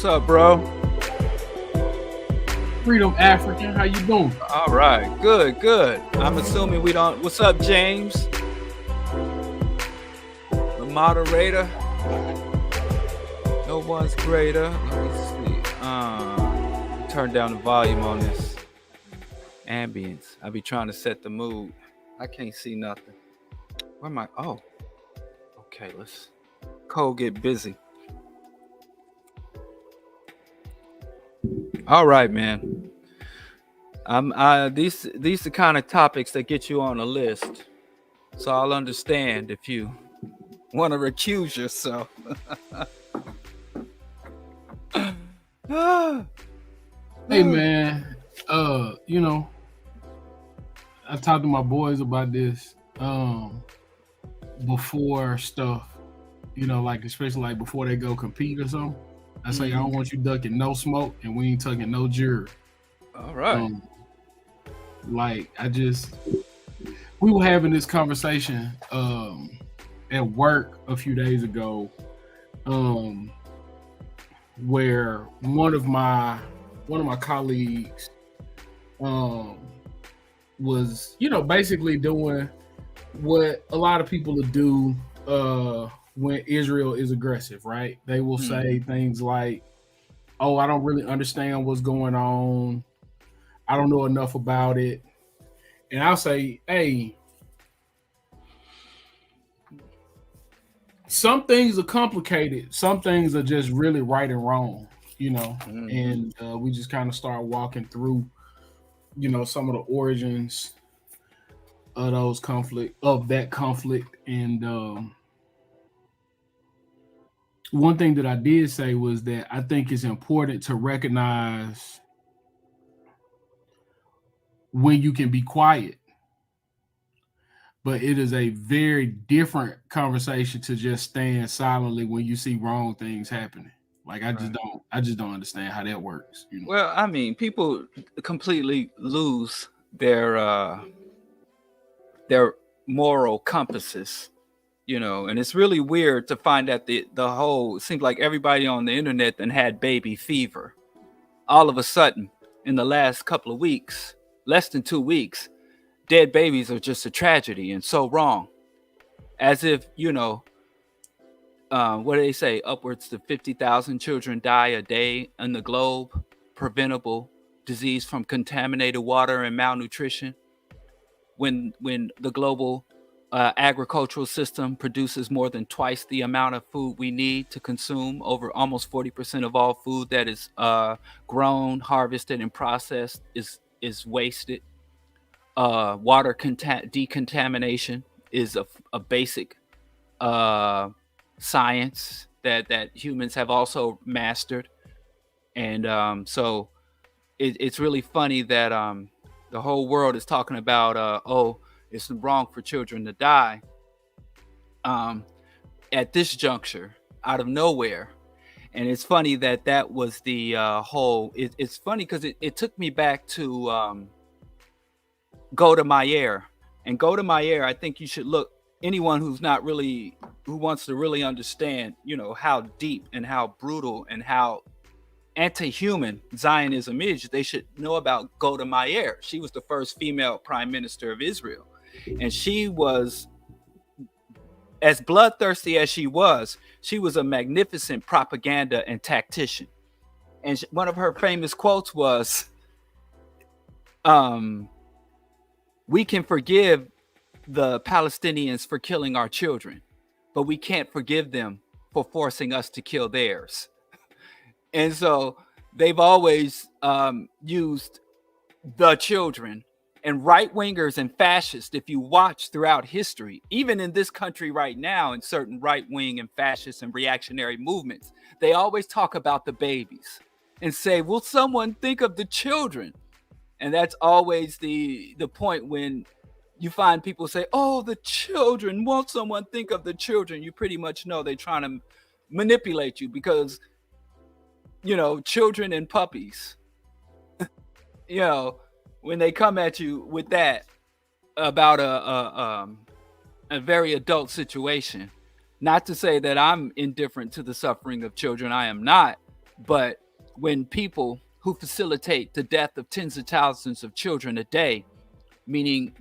What's up, bro? Freedom African, how you doing? All right, good. I'm assuming we don't. What's up, James? The moderator. No one's greater. Let me see. Turn down the volume on this ambience. I be trying to set the mood. I can't see nothing. Where am I? Oh, okay. Let's Cole get busy. All right, man. These the kind of topics that get you on a list, so I'll understand if you want to recuse yourself. Hey man, you know, I talked to my boys about this before stuff, you know, like especially like before they go compete or something. I say I don't want you ducking no smoke and we ain't tucking no jury. All right. We were having this conversation at work a few days ago, where one of my colleagues was, you know, basically doing what a lot of people do when Israel is aggressive, right? They will say things like, "Oh, I don't really understand what's going on. I don't know enough about it." And I'll say, "Hey, some things are complicated. Some things are just really right and wrong, you know." And we just kind of start walking through, you know, some of the origins of that conflict. And one thing that I did say was that I think it's important to recognize when you can be quiet, but it is a very different conversation to just stand silently when you see wrong things happening. Like I just don't understand how that works. You know? Well, I mean, people completely lose their moral compasses, you know, and it's really weird to find that the whole, it seems like everybody on the internet then had baby fever. All of a sudden, in the last couple of weeks, less than 2 weeks, dead babies are just a tragedy and so wrong. As if, you know, what do they say? Upwards to 50,000 children die a day in the globe, preventable disease from contaminated water and malnutrition. When the global agricultural system produces more than twice the amount of food we need to consume, over almost 40% of all food that is grown, harvested, and processed is wasted. Water decontamination is a basic science that humans have also mastered. And so it's really funny that the whole world is talking about, it's wrong for children to die at this juncture, out of nowhere. And it's funny that was the whole, it's funny because it took me back to Go to Meyer. And Go to Meyer, I think you should look, anyone who wants to really understand, you know, how deep and how brutal and how anti-human Zionism is, they should know about Golda Meir. She was the first female prime minister of Israel, and she was, as bloodthirsty as she was a magnificent propaganda and tactician. And one of her famous quotes was, "We can forgive the Palestinians for killing our children, but we can't forgive them for forcing us to kill theirs." And so they've always used the children, and right-wingers and fascists, if you watch throughout history, even in this country right now, in certain right-wing and fascist and reactionary movements, they always talk about the babies and say, will someone think of the children? And that's always the point when you find people say, oh, the children, won't someone think of the children? You pretty much know they're trying to manipulate you because, you know, children and puppies, you know, when they come at you with that about a very adult situation, not to say that I'm indifferent to the suffering of children, I am not, But when people who facilitate the death of tens of thousands of children a day, meaning,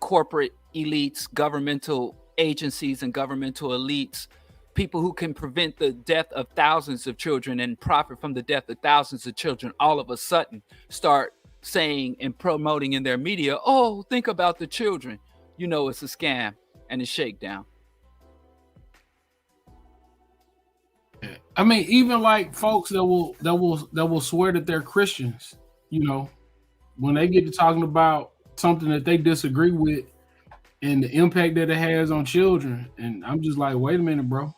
corporate elites, governmental agencies and governmental elites, people who can prevent the death of thousands of children and profit from the death of thousands of children, all of a sudden start saying and promoting in their media, oh, think about the children. It's a scam and a shakedown. I mean, even like folks that will swear that they're Christians, when they get to talking about something that they disagree with and the impact that it has on children, and I'm just like, wait a minute, bro.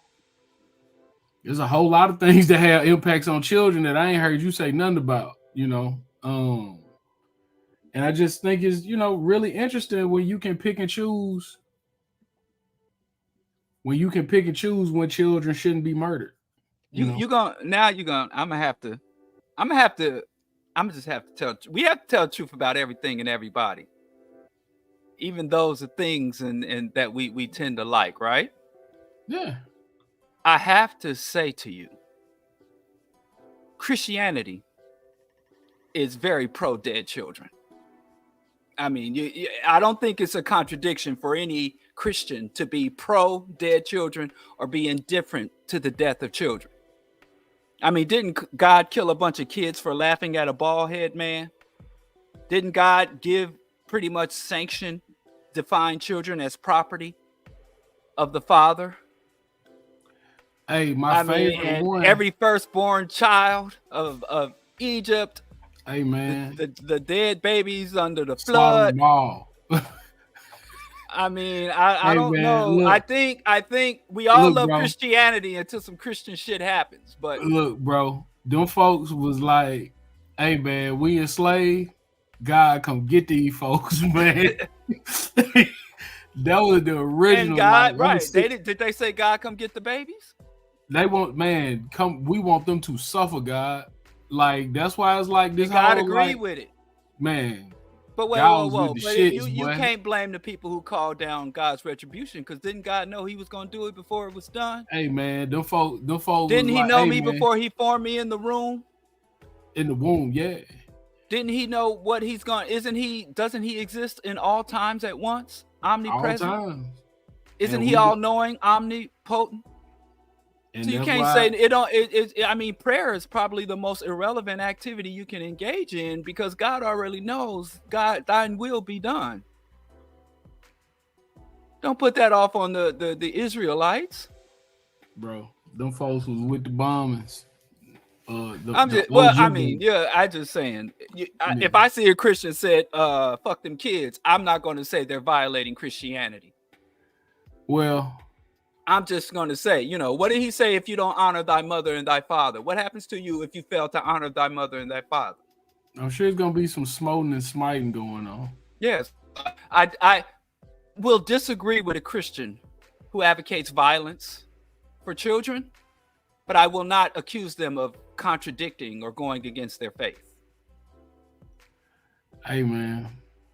There's a whole lot of things that have impacts on children that I ain't heard you say nothing about, and I just think it's, really interesting when you can pick and choose when children shouldn't be murdered. I'm just have to tell. We have to tell the truth about everything and everybody, even those are things and that we tend to like, right? Yeah. I have to say to you, Christianity is very pro dead children. I mean, I don't think it's a contradiction for any Christian to be pro dead children or be indifferent to the death of children. I mean, didn't God kill a bunch of kids for laughing at a bald head man? Didn't God pretty much define children as property of the Father? Hey, my favorite one. Every firstborn child of Egypt. Hey, man. The dead babies under the flood. I mean, I don't know. Look, I think we all love Christianity until some Christian shit happens. But look, bro, them folks was like, hey, man, we enslaved. God, come get these folks, man. That was the original. And God, right? Did they say, God, come get the babies? They want, man, come. We want them to suffer, God. Like, that's why it's like this. God agree with it, man. But whoa. But you can't blame the people who called down God's retribution, because didn't God know He was going to do it before it was done? Hey, man, them folks. Didn't He know me before He formed me in the womb? In the womb, yeah. Didn't He know what He's going? Doesn't He exist in all times at once? Omnipresent. All times. Isn't He all-knowing, omnipotent? And so you can't say it don't. I mean, prayer is probably the most irrelevant activity you can engage in, because God already knows. God, thine will be done. Don't put that off on the Israelites, bro. Them folks was with the bombings. I just saying. If I see a Christian said, "Fuck them kids," I'm not going to say they're violating Christianity. Well, I'm just going to say, what did He say? If you don't honor thy mother and thy father, what happens to you if you fail to honor thy mother and thy father? I'm sure there's going to be some smoting and smiting going on. Yes. I will disagree with a Christian who advocates violence for children, but I will not accuse them of contradicting or going against their faith. Hey, man.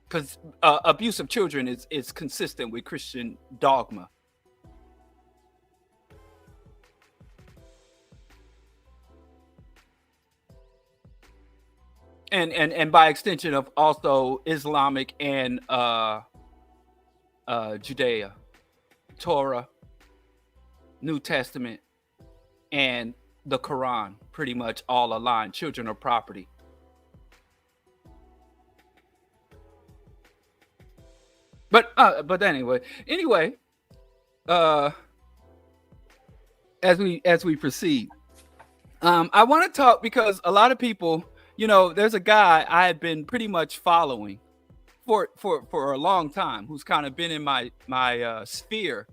Because abuse of children is consistent with Christian dogma. And by extension of also Islamic and Judea, Torah, New Testament, and the Quran, pretty much all aligned. Children are property. But anyway, as we proceed, I want to talk, because a lot of people, there's a guy I had been pretty much following for a long time, who's kind of been in my sphere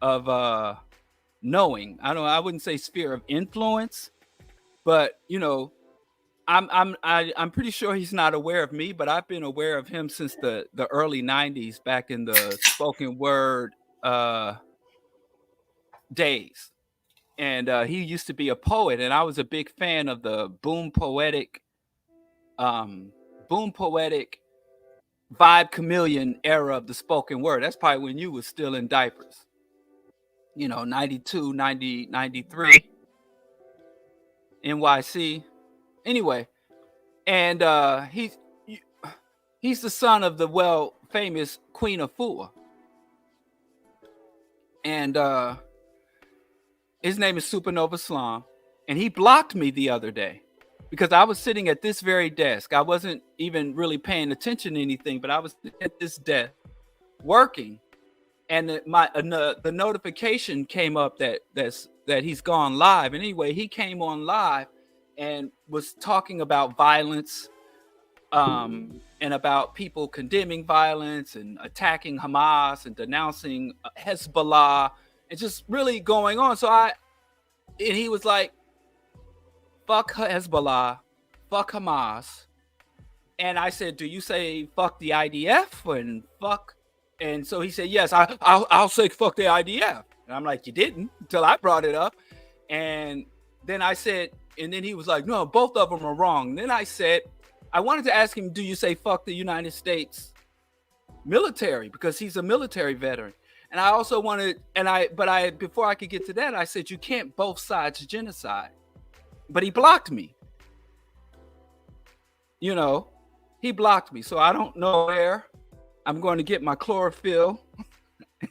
of knowing. I wouldn't say sphere of influence, but I'm pretty sure he's not aware of me, but I've been aware of him since the early 90s, back in the spoken word days. And he used to be a poet, and I was a big fan of the boom poetic vibe chameleon era of the spoken word. That's probably when you was still in diapers, 92, 90, 93. NYC. Anyway, and he's the son of the famous Queen of Fua. And his name is Supernova Slum. And he blocked me the other day because I was sitting at this very desk. I wasn't even really paying attention to anything, but I was at this desk working. And the notification came up that he's gone live. And anyway, he came on live and was talking about violence, and about people condemning violence and attacking Hamas and denouncing Hezbollah and just really going on. And he was like, fuck Hezbollah, fuck Hamas. And I said, do you say fuck the IDF and fuck? And so he said, yes, I'll say fuck the IDF. And I'm like, you didn't until I brought it up. And then I said, and then he was like, no, both of them are wrong. And then I said, I wanted to ask him, do you say fuck the United States military? Because he's a military veteran. And I also wanted, before I could get to that, I said, you can't both sides genocide. But he blocked me. He blocked me. So I don't know where I'm going to get my chlorophyll.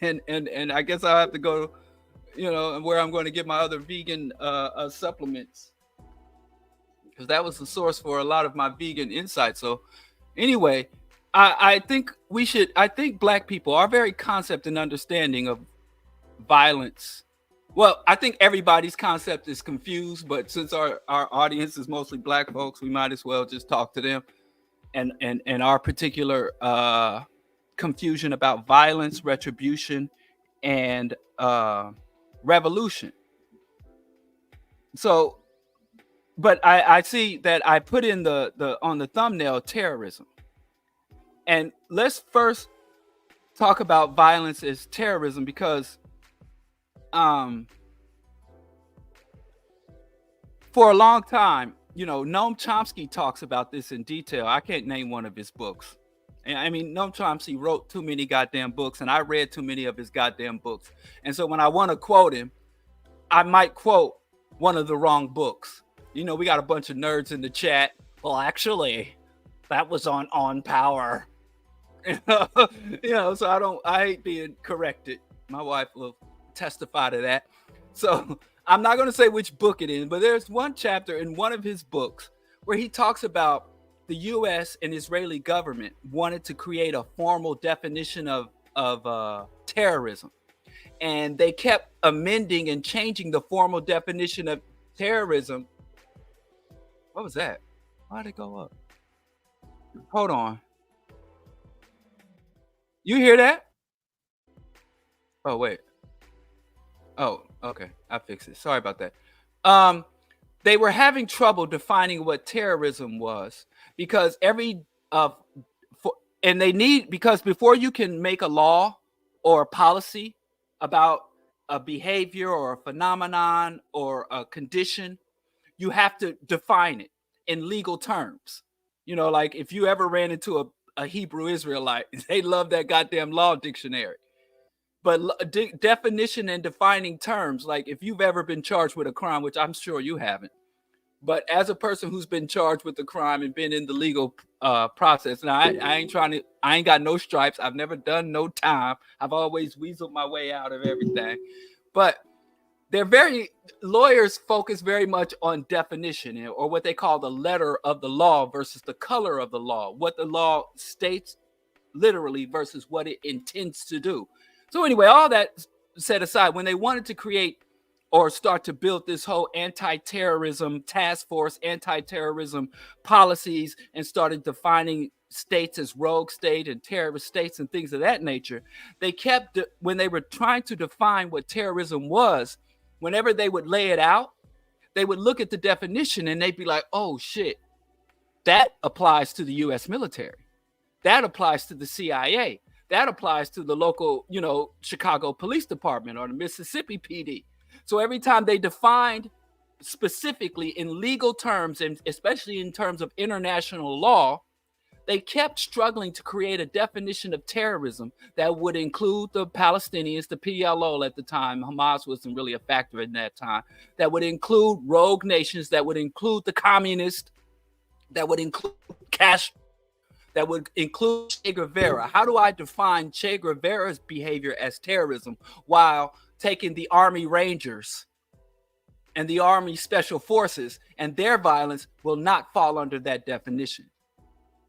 and I guess I'll have to go, where I'm going to get my other vegan supplements. Because that was the source for a lot of my vegan insights. So anyway, I think Black people, our very concept and understanding of violence, well, I think everybody's concept is confused, but since our audience is mostly Black folks, we might as well just talk to them and our particular confusion about violence, retribution, and revolution. So, but I see that I put in the on the thumbnail terrorism. And let's first talk about violence as terrorism, because for a long time, Noam Chomsky talks about this in detail. I can't name one of his books. I mean, Noam Chomsky wrote too many goddamn books, and I read too many of his goddamn books. And so when I want to quote him, I might quote one of the wrong books. We got a bunch of nerds in the chat. Well, actually, that was on Power. So I hate being corrected. My wife will testify to that. So I'm not going to say which book it is, but there's one chapter in one of his books where he talks about the U.S. and Israeli government wanted to create a formal definition of terrorism. And they kept amending and changing the formal definition of terrorism. What was that? Why did it go up? Hold on. You hear that? Oh, wait. Oh, okay. I fixed it. Sorry about that. They were having trouble defining what terrorism was because because before you can make a law or a policy about a behavior or a phenomenon or a condition, you have to define it in legal terms. Like if you ever ran into a Hebrew Israelite, they love that goddamn law dictionary. But definition and defining terms, like if you've ever been charged with a crime, which I'm sure you haven't, but as a person who's been charged with the crime and been in the legal process, now I ain't got no stripes. I've never done no time. I've always weaseled my way out of everything. But lawyers focus very much on definition, or what they call the letter of the law versus the color of the law, what the law states literally versus what it intends to do. So anyway, all that set aside, when they wanted to create or start to build this whole anti-terrorism task force, anti-terrorism policies, and started defining states as rogue state and terrorist states and things of that nature, when they were trying to define what terrorism was, whenever they would lay it out, they would look at the definition and they'd be like, oh shit, that applies to the U.S. military. That applies to the CIA. That applies to the local, Chicago Police Department or the Mississippi PD. So every time they defined specifically in legal terms, and especially in terms of international law, they kept struggling to create a definition of terrorism that would include the Palestinians, the PLO at the time. Hamas wasn't really a factor in that time. That would include rogue nations, that would include the communists, that would include Castro, that would include Che Guevara. How do I define Che Guevara's behavior as terrorism while taking the Army Rangers and the Army Special Forces and their violence will not fall under that definition?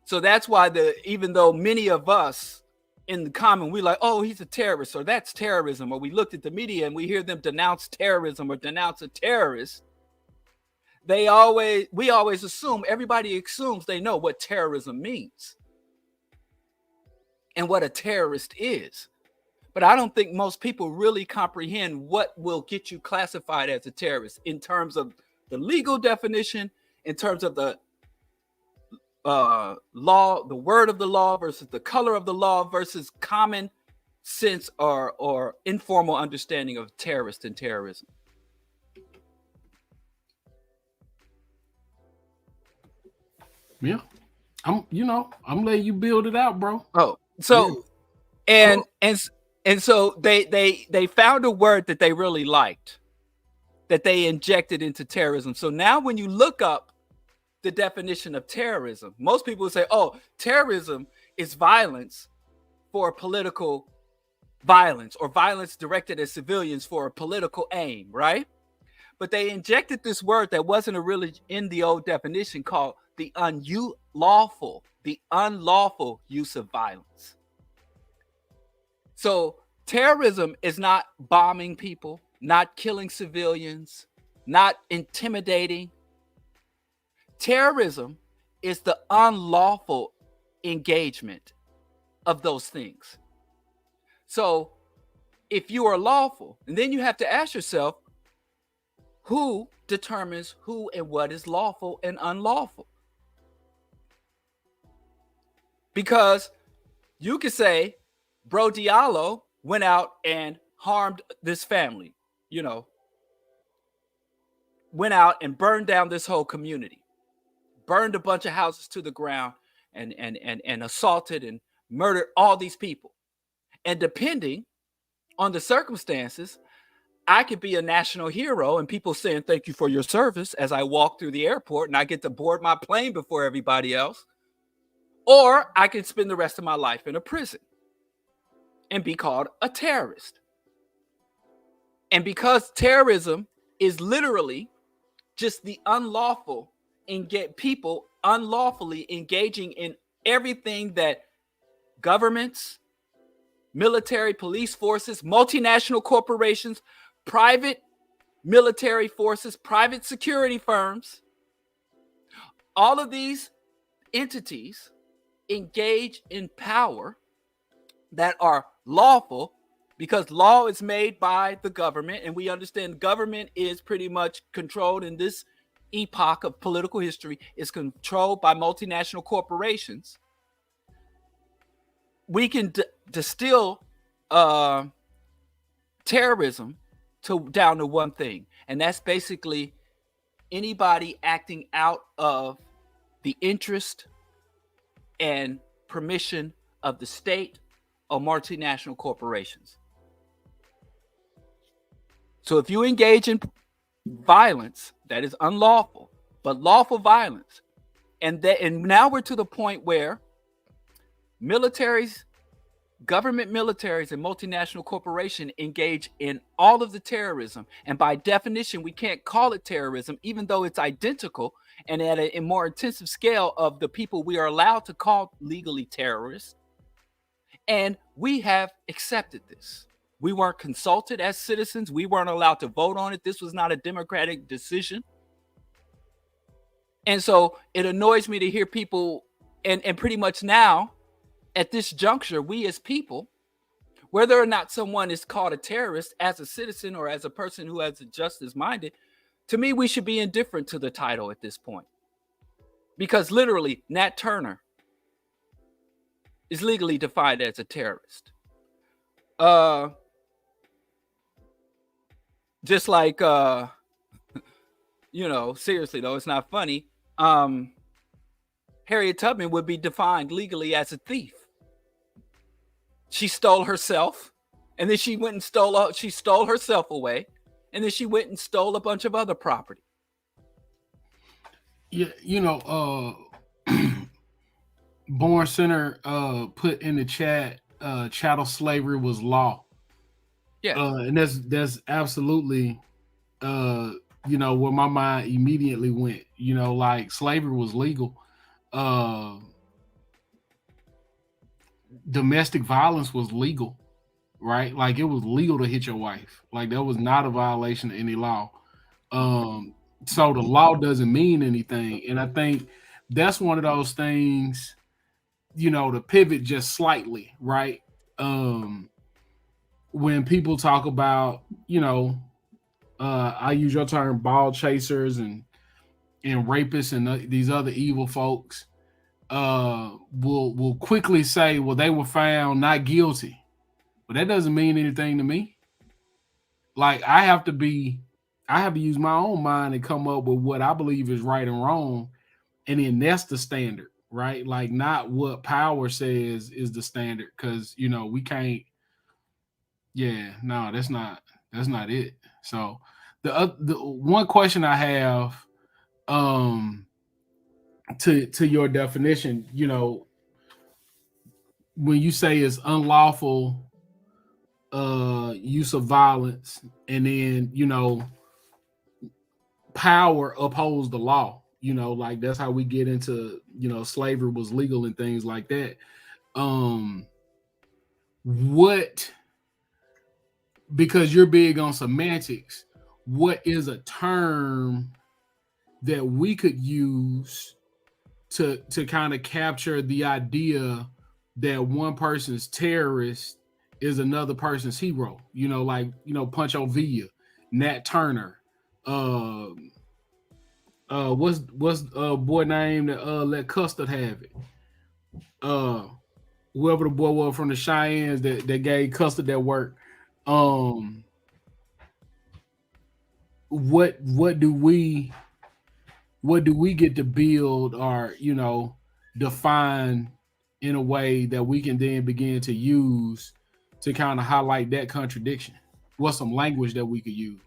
So that's why even though many of us in the common, we like, oh, he's a terrorist, or that's terrorism, or we looked at the media and we hear them denounce terrorism or denounce a terrorist, we always assume, everybody assumes they know what terrorism means and what a terrorist is. But I don't think most people really comprehend what will get you classified as a terrorist in terms of the legal definition, in terms of the law, the word of the law versus the color of the law versus common sense or informal understanding of terrorist and terrorism. Yeah. I'm letting you build it out, bro. Oh, so yeah. And so they found a word that they really liked, that they injected into terrorism. So now when you look up the definition of terrorism, most people say, oh, terrorism is violence for political violence, or violence directed at civilians for a political aim, right? But they injected this word that wasn't really in the old definition, called the unlawful use of violence. So terrorism is not bombing people, not killing civilians, not intimidating. Terrorism is the unlawful engagement of those things. So if you are lawful, and then you have to ask yourself, who determines who and what is lawful and unlawful? Because you could say, bro, Diallo went out and harmed this family, went out and burned down this whole community, burned a bunch of houses to the ground, and assaulted and murdered all these people. And depending on the circumstances, I could be a national hero and people saying, thank you for your service, as I walk through the airport and I get to board my plane before everybody else. Or I could spend the rest of my life in a prison and be called a terrorist. And because terrorism is literally just the unlawful and get people unlawfully engaging in everything that governments, military, police forces, multinational corporations, private military forces, private security firms, all of these entities engage in power that are lawful, because law is made by the government, and we understand government is pretty much controlled in this epoch of political history, is controlled by multinational corporations. We can distill terrorism down to one thing, and that's basically anybody acting out of the interest and permission of the state or multinational corporations. So if you engage in violence that is unlawful, but lawful violence, and now we're to the point where militaries, government militaries, and multinational corporations engage in all of the terrorism. And by definition, we can't call it terrorism, even though it's identical and at a more intensive scale of the people we are allowed to call legally terrorists. And we have accepted this. We weren't consulted as citizens. We weren't allowed to vote on it. This was not a democratic decision. And so it annoys me to hear people, and pretty much now, at this juncture, we as people, whether or not someone is called a terrorist as a citizen or as a person who has a justice minded, to me, we should be indifferent to the title at this point. Because literally, Nat Turner is legally defined as a terrorist. Just like, seriously though, it's not funny. Harriet Tubman would be defined legally as a thief. She stole herself, and then she went and stole herself away, and then she went and stole a bunch of other property. Yeah, Born Center put in the chat, chattel slavery was law. Yes. And that's absolutely where my mind immediately went. Like slavery was legal. Uh Domestic violence was legal, right? Like it was legal to hit your wife. Like that was not a violation of any law. So the law doesn't mean anything. And I think that's one of those things, to pivot just slightly, right? When people talk about, I use your term ball chasers and rapists and these other evil folks, will quickly say, well, they were found not guilty. But that doesn't mean anything to me. Like I have to use my own mind and come up with what I believe is right and wrong. And then that's the standard, right? Like not what power says is the standard. Cause we can't, no, that's not it. So the one question I have, to your definition, when you say it's unlawful use of violence, and then power upholds the law, like that's how we get into slavery was legal and things like that. What, because you're big on semantics, what is a term that we could use to kind of capture the idea that one person's terrorist is another person's hero? Like Pancho Villa, Nat Turner, what's boy name that let Custard have it? Whoever the boy was from the Cheyennes that gave Custard that work. What do we get to build or define in a way that we can then begin to use to kind of highlight that contradiction? What's some language that we could use?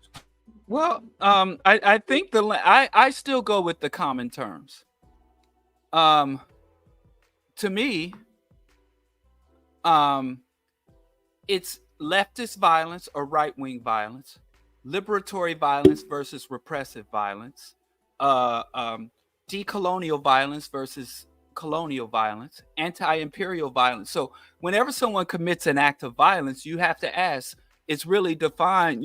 Well, I think I still go with the common terms. To me, it's leftist violence or right-wing violence, liberatory violence versus repressive violence, decolonial violence versus colonial violence, anti-imperial violence. So whenever someone commits an act of violence, you have to ask, it's really defined,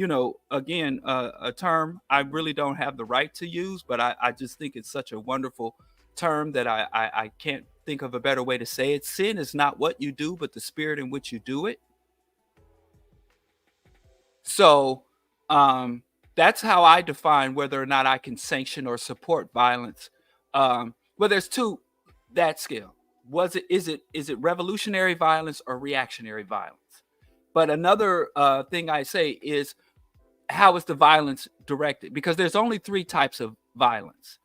again, a term I really don't have the right to use, but I just think it's such a wonderful term that I can't think of a better way to say it. Sin is not what you do, but the spirit in which you do it. So that's how I define whether or not I can sanction or support violence. Well, there's that scale. Is it revolutionary violence or reactionary violence? But another thing I say is, how is the violence directed? Because there's only 3 types of violence.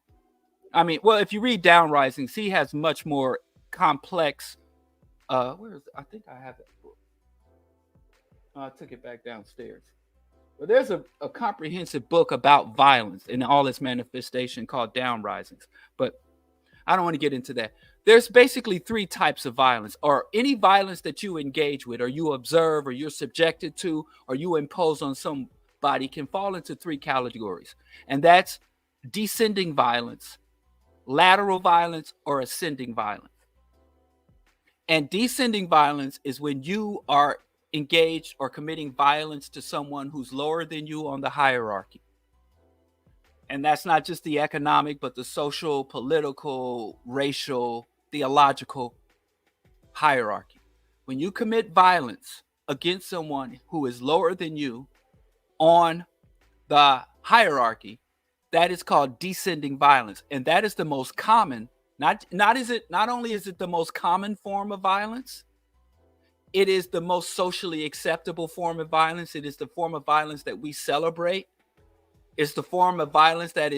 I mean, well, if you read Down Risings, he has much more complex. Where is it? I think I have that book. I took it back downstairs. But there's a comprehensive book about violence in all its manifestation called Down Risings. But I don't want to get into that. There's basically 3 types of violence, or any violence that you engage with, or you observe, or you're subjected to, or you impose on somebody can fall into 3 categories. And that's descending violence, lateral violence, or ascending violence. And descending violence is when you are engaged or committing violence to someone who's lower than you on the hierarchy. And that's not just the economic, but the social, political, racial, theological hierarchy. When you commit violence against someone who is lower than you on the hierarchy, that is called descending violence. And that is the most common, not only is it the most common form of violence, it is the most socially acceptable form of violence. It is the form of violence that we celebrate. It's the form of violence that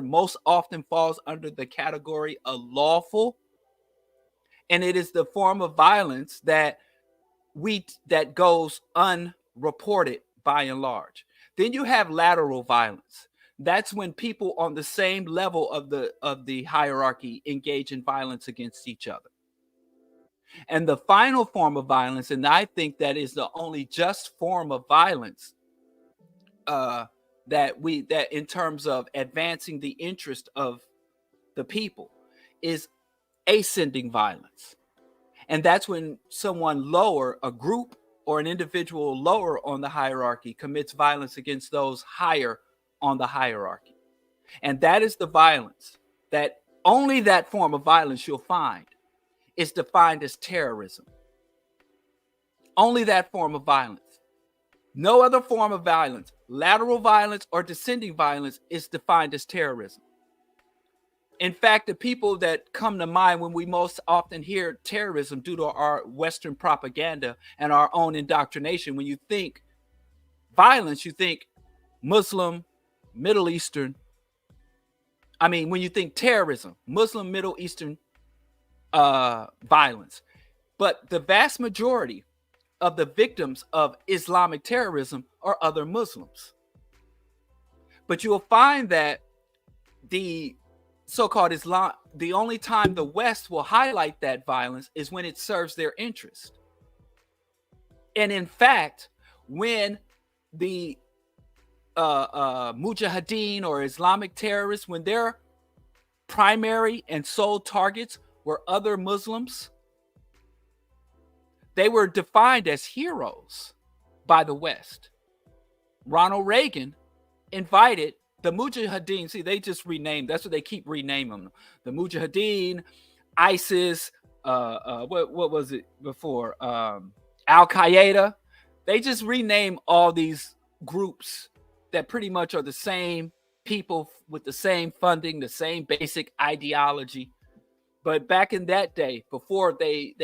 most often falls under the category of lawful, and it is the form of violence that goes unreported by and large. Then you have lateral violence. That's when people on the same level of the hierarchy engage in violence against each other. And the final form of violence, and I think that is the only just form of violence, that in terms of advancing the interest of the people, is ascending violence. And that's when someone lower, a group or an individual lower on the hierarchy, commits violence against those higher on the hierarchy. And that is the violence that only that form of violence you'll find is defined as terrorism. Only that form of violence. No other form of violence, lateral violence or descending violence, is defined as terrorism. In fact, the people that come to mind when we most often hear terrorism due to our Western propaganda and our own indoctrination, when you think violence, you think Muslim, Middle Eastern. When you think terrorism, Muslim, Middle Eastern violence. But the vast majority of the victims of Islamic terrorism are other Muslims. But you will find that the so-called Islam, the only time the West will highlight that violence is when it serves their interest. And in fact, when the Mujahideen or Islamic terrorists, when their primary and sole targets were other Muslims, they were defined as heroes by the West. Ronald Reagan invited the Mujahideen. See, they just renamed. That's what they keep renaming them. The Mujahideen, ISIS. What was it before? Al Qaeda. They just rename all these groups that pretty much are the same people with the same funding, the same basic ideology. But back in that day, before they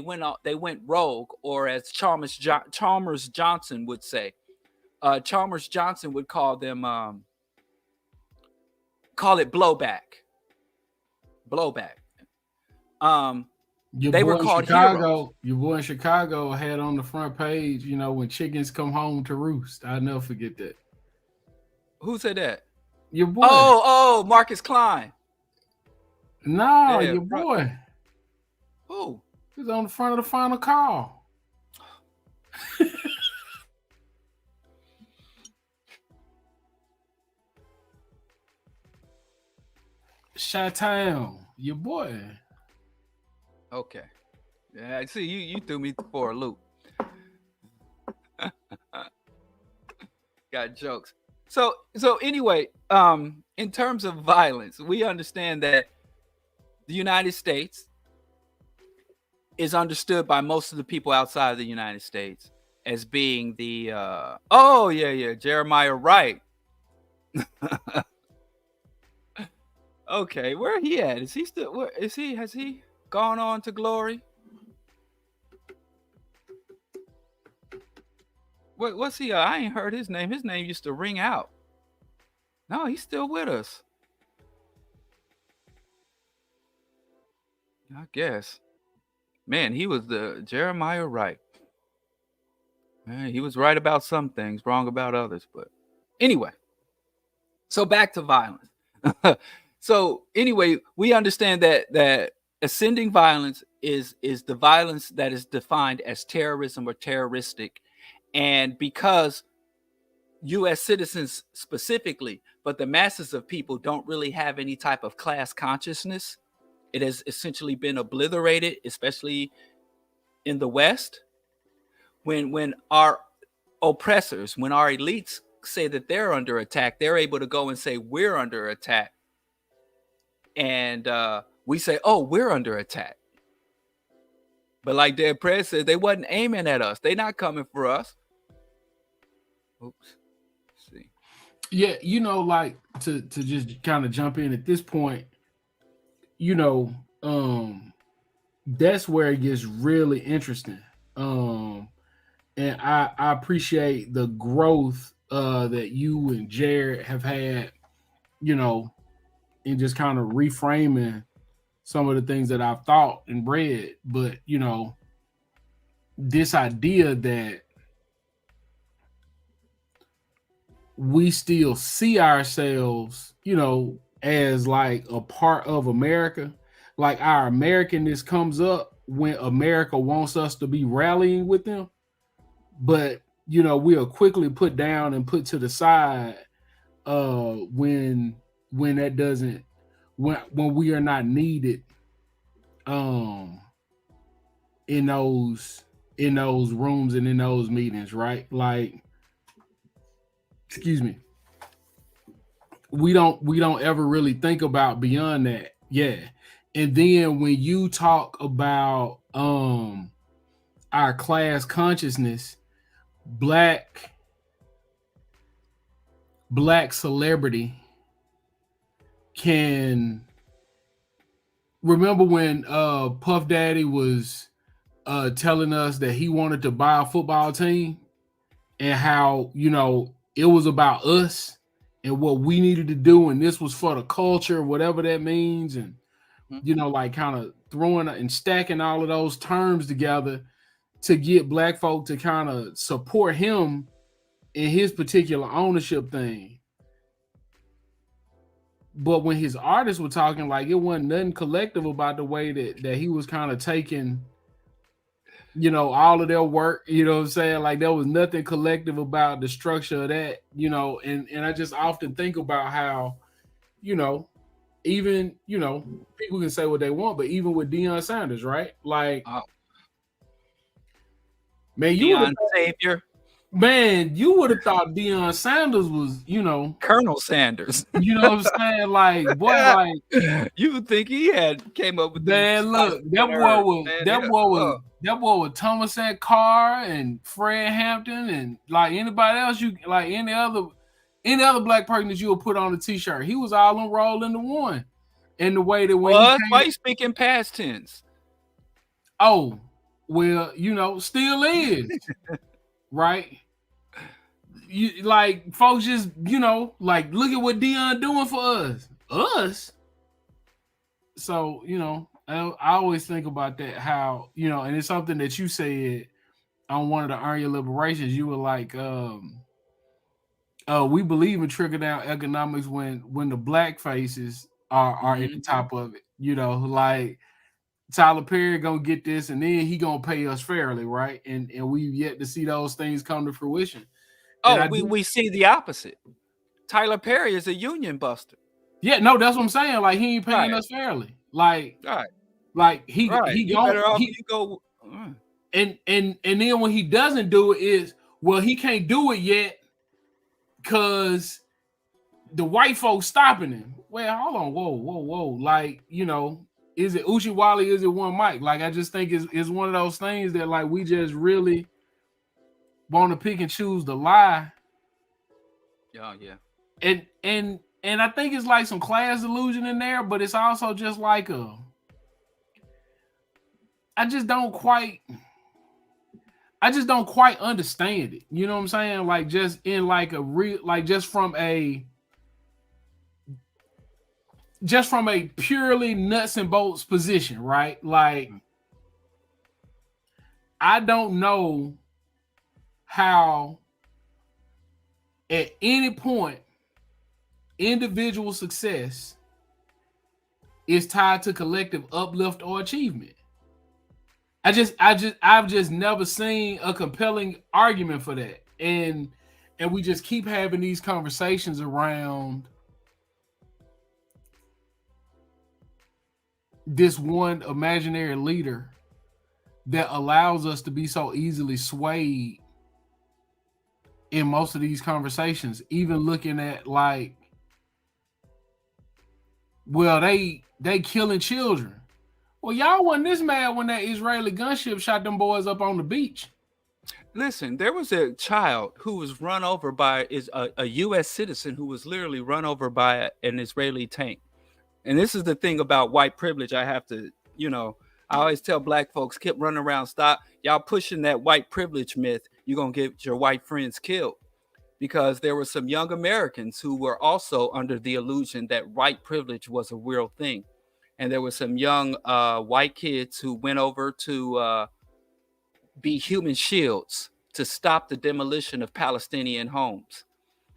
went rogue, or as Chalmers Johnson would say, Chalmers Johnson would call them call it blowback. They were called heroes. Your boy in Chicago had on the front page, when chickens come home to roost. I'll never forget that. Who said that? Your boy. Oh, Marcus Klein. No, your boy. Who? He's on the front of the Final Call. Chi-Town, your boy. Okay. Yeah, I see you threw me for a loop. Got jokes. So anyway, in terms of violence, we understand that the United States is understood by most of the people outside of the United States as being the Jeremiah Wright. Okay, where he at? Is he still? Where is he? Has he gone on to glory? What's he? I ain't heard his name. His name used to ring out. No, he's still with us. I guess. Man, he was the Jeremiah Wright. Man, he was right about some things, wrong about others. But anyway, so back to violence. So anyway, we understand that ascending violence is the violence that is defined as terrorism or terroristic. And because U.S. citizens specifically, but the masses of people don't really have any type of class consciousness, it has essentially been obliterated, especially in the West. When our oppressors, when our elites say that they're under attack, they're able to go and say we're under attack. And we say, oh, we're under attack. But like Dead Prez said, they wasn't aiming at us. They not coming for us. Oops. Let's see. Yeah, like to just kind of jump in at this point, that's where it gets really interesting. And I appreciate the growth that you and Jared have had, and just kind of reframing some of the things that I've thought and read. But this idea that we still see ourselves, as like a part of America, like our Americanness comes up when America wants us to be rallying with them, but we are quickly put down and put to the side when that doesn't when we are not needed in those rooms and in those meetings, right? Like, excuse me, we don't ever really think about beyond that. Yeah. And then when you talk about our class consciousness, black celebrity can remember when Puff Daddy was telling us that he wanted to buy a football team, and how it was about us and what we needed to do, and this was for the culture, whatever that means, and like kind of throwing and stacking all of those terms together to get black folk to kind of support him in his particular ownership thing. But when his artists were talking, like, it wasn't nothing collective about the way that he was kind of taking, all of their work, what I'm saying? Like, there was nothing collective about the structure of that, and I just often think about how, even, people can say what they want, but even with Deion Sanders, right? Like, man, Deion Savior. Man, you would have thought Deion Sanders was, Colonel Sanders. You know what I'm saying? Like, boy, like, you would think he came up with man. Look, that boy was Thomas and Carr and Fred Hampton and like anybody else any other black person that you would put on a t-shirt. He was all enrolled into one. And the way that why you speaking past tense? Oh, well, still is. Right? You like folks just like look at what Deion doing for us. So I always think about that, how and it's something that you said on one of the Earn Your Liberations. You were like, we believe in trickle down economics when the black faces are at the top of it. Like Tyler Perry gonna get this, and then he gonna pay us fairly, right? And we've yet to see those things come to fruition. Oh, we see the opposite. Tyler Perry is a union buster. Yeah, no, that's what I'm saying. Like, he ain't paying us fairly. Like, like he go. And then when he doesn't do it, is he can't do it yet because the white folks stopping him. Well, hold on, whoa. Like, is it Uchi Wally? Is it one Mike? Like, I just think it's one of those things that like we just really want to pick and choose the lie. Yeah. And I think it's like some class illusion in there, but it's also just like I just don't quite understand it. You know what I'm saying? Like, just in like a real, like just from a purely nuts and bolts position, right? Like, I don't know how at any point individual success is tied to collective uplift or achievement. I've just never seen a compelling argument for that. And we just keep having these conversations around this one imaginary leader that allows us to be so easily swayed in most of these conversations, even looking at like, well, they killing children. Well, y'all wasn't this mad when that Israeli gunship shot them boys up on the beach. Listen, there was a child who was run over by a U.S. citizen who was literally run over by an Israeli tank. And this is the thing about white privilege. I have to, I always tell black folks, keep running around, stop. Y'all pushing that white privilege myth. You're going to get your white friends killed. because there were some young Americans who were also under the illusion that white privilege was a real thing. And there were some young white kids who went over to be human shields to stop the demolition of Palestinian homes.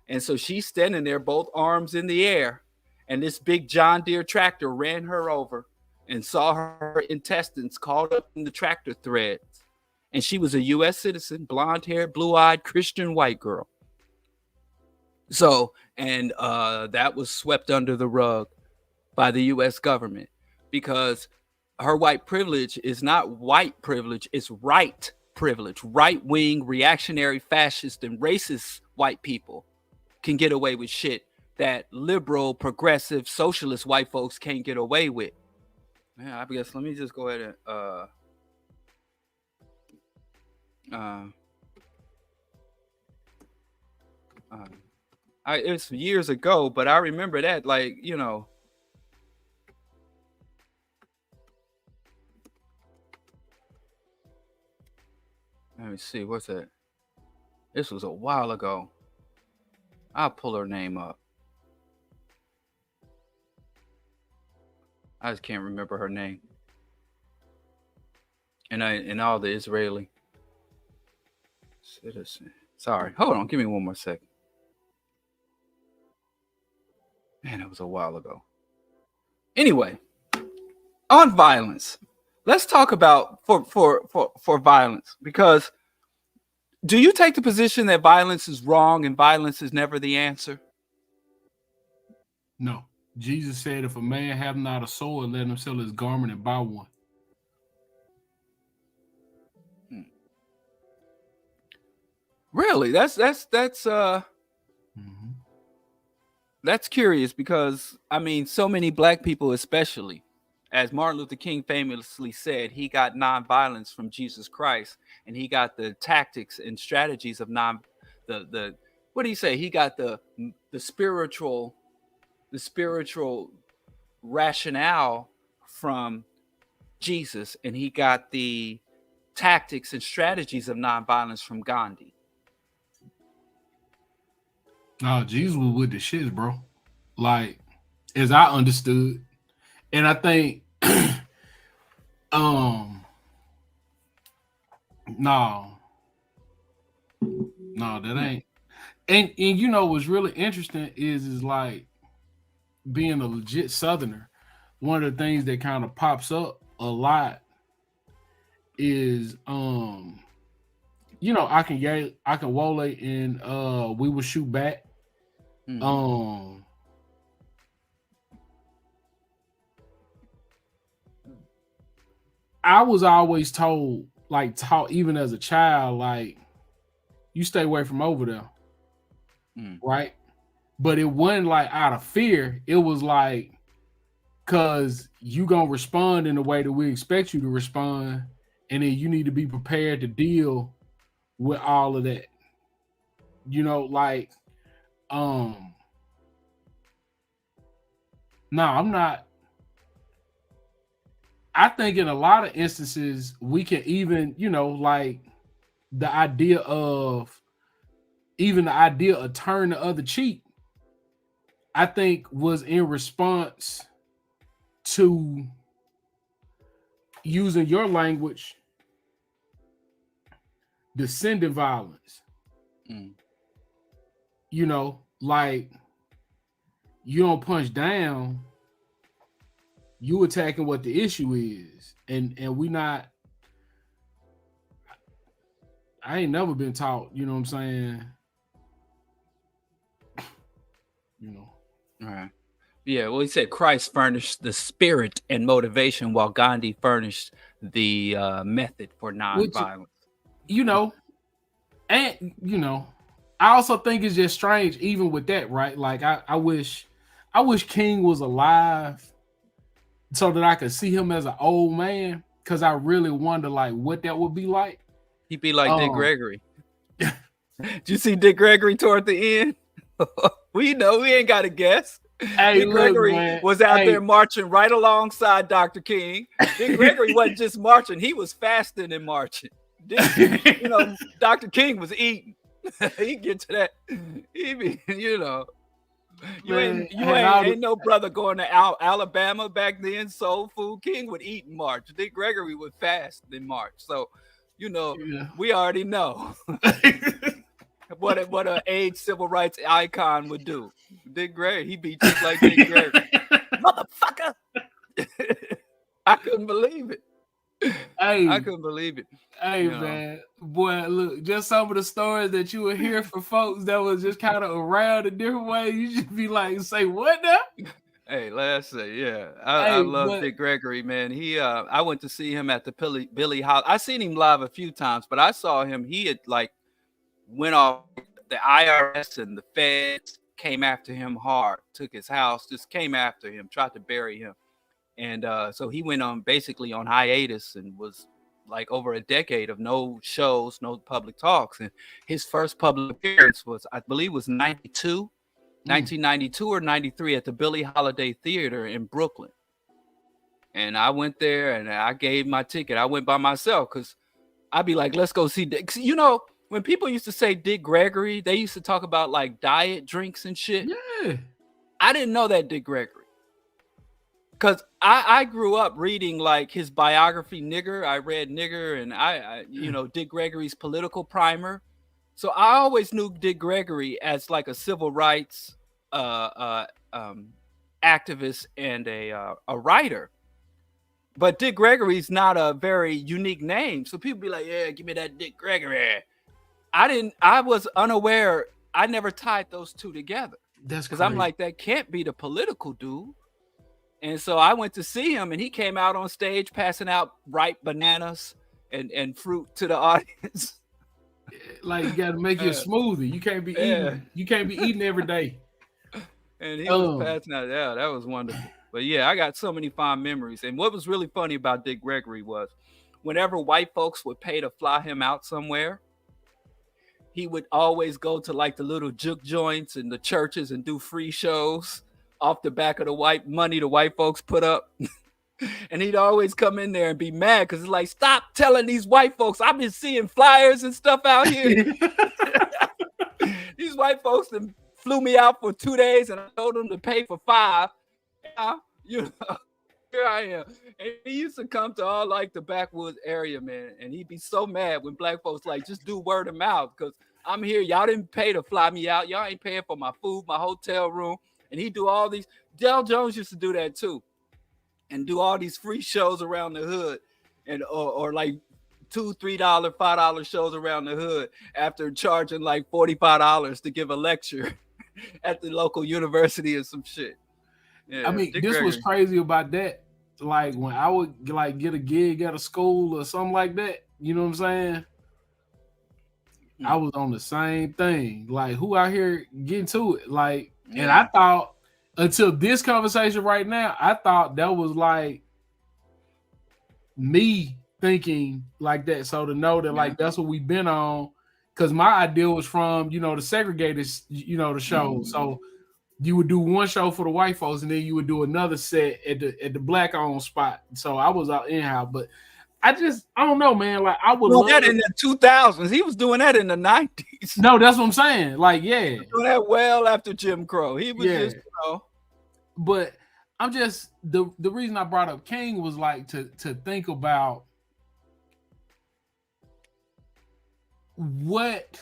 And so she's standing there, both arms in the air, and this big John Deere tractor ran her over and saw her intestines caught up in the tractor threads. And she was a U.S. citizen, blonde-haired, blue-eyed, Christian white girl. So, and that was swept under the rug by the U.S. government, because her white privilege is not white privilege, it's right privilege. Right-wing, reactionary, fascist, and racist white people can get away with shit that liberal, progressive, socialist white folks can't get away with. Man, I guess let me just go ahead and it was years ago, but I remember that, like, you know. Let me see, what's that? This was a while ago. I'll pull her name up. I just can't remember her name. And all the Israeli citizen. Sorry, hold on, give me one more second. Man, it was a while ago. Anyway, on violence, let's talk about for violence, because do you take the position that violence is wrong and violence is never the answer? No. Jesus said, if a man have not a sword, let him sell his garment and buy one. Really? That's curious, because I mean, so many black people, especially, as Martin Luther King famously said, he got nonviolence from Jesus Christ, and he got the tactics and strategies of the what do you say? He got the spiritual rationale from Jesus, and he got the tactics and strategies of nonviolence from Gandhi. No, Jesus was with the shits, bro. Like, as I understood. And I think no, that ain't. And you know what's really interesting is like, being a legit Southerner, one of the things that kind of pops up a lot is you know, I can wole and we will shoot back. I was always told, like, taught even as a child, like, you stay away from over there, right? But it wasn't like out of fear. It was like, because you gonna respond in the way that we expect you to respond, and then you need to be prepared to deal with all of that. You know, like, no, I'm not. I think in a lot of instances, we can even, you know, like the idea of turn the other cheek, I think was in response to using your language, descendant violence. You know, like, you don't punch down, you attacking what the issue is. And we not, I ain't never been taught, you know what I'm saying? You know. All right. Yeah, well, he said Christ furnished the spirit and motivation, while Gandhi furnished the method for nonviolence. You know, and you know, I also think it's just strange, even with that, right? Like, I wish King was alive so that I could see him as an old man, because I really wonder, like, what that would be like. He'd be like Dick Gregory. Did you see Dick Gregory toward the end? We know, we ain't got to guess. Hey, Dick Gregory was out there marching right alongside Dr. King. Dick Gregory wasn't just marching, he was fasting and marching. You know, Dr. King was eating. He get to that. He be, you Man, ain't no brother going to Alabama back then. Soul Food King would eat in March. Dick Gregory would fast in March. So, we already know what a age civil rights icon would do. Dick Gregory, he be just like Dick Gregory, motherfucker. I couldn't believe it. I couldn't believe it. Hey, man, boy, look, just some of the stories that you would hear from folks that was just kind of around a different way. You just be like, say what now? Hey, let's say, yeah. I love Dick Gregory, man. I went to see him at the Billy House. I seen him live a few times, but I saw him. He had went off. The IRS and the feds came after him hard. Took his house, just came after him, tried to bury him, and so he went on basically on hiatus and was over a decade of no shows, no public talks. And his first public appearance was, I believe, was 1992 or 93 at the Billie Holiday Theater in Brooklyn. And I went there and I gave my ticket. I went by myself because I'd be like, let's go see Dick. When people used to say Dick Gregory, they used to talk about diet drinks and shit. Yeah. I didn't know that Dick Gregory. Because I grew up reading his biography, Nigger. I read Nigger and I Dick Gregory's political primer. So I always knew Dick Gregory as a civil rights activist and a writer. But Dick Gregory's not a very unique name. So people be like, yeah, give me that Dick Gregory. I was unaware. I never tied those two together. That's because I'm like, that can't be the political dude. And so I went to see him, and he came out on stage passing out ripe bananas and fruit to the audience. You got to make you a smoothie. You can't be eating. You can't be eating every day. And he was passing out. Yeah, that was wonderful. But yeah, I got so many fond memories. And what was really funny about Dick Gregory was, whenever white folks would pay to fly him out somewhere, he would always go to the little juke joints and the churches and do free shows off the back of the white money the white folks put up. And he'd always come in there and be mad because it's like, stop telling these white folks I've been seeing flyers and stuff out here. These white folks flew me out for 2 days and I told them to pay for 5. Here I am. And he used to come to all the backwoods area, man. And he'd be so mad when black folks just do word of mouth because I'm here. Y'all didn't pay to fly me out. Y'all ain't paying for my food, my hotel room. And he'd do all these. Del Jones used to do that too. And do all these free shows around the hood. And or $2, $3, $5 shows around the hood after charging $45 to give a lecture at the local university or some shit. Yeah, I mean, this was crazy about that. When I would get a gig at a school or something like that, you know what I'm saying? I was on the same thing. Who out here getting to it? And I thought until this conversation right now, I thought that was me thinking like that. So to know that that's what we've been on, because my idea was from the segregated the show. So you would do one show for the white folks, and then you would do another set at the black owned spot. So I was out anyhow, but I don't know, man. I would love that in the 2000s. He was doing that in the 90s. No, that's what I'm saying. Yeah, he was doing that well after Jim Crow. He was just, But I'm just the reason I brought up King was to think about what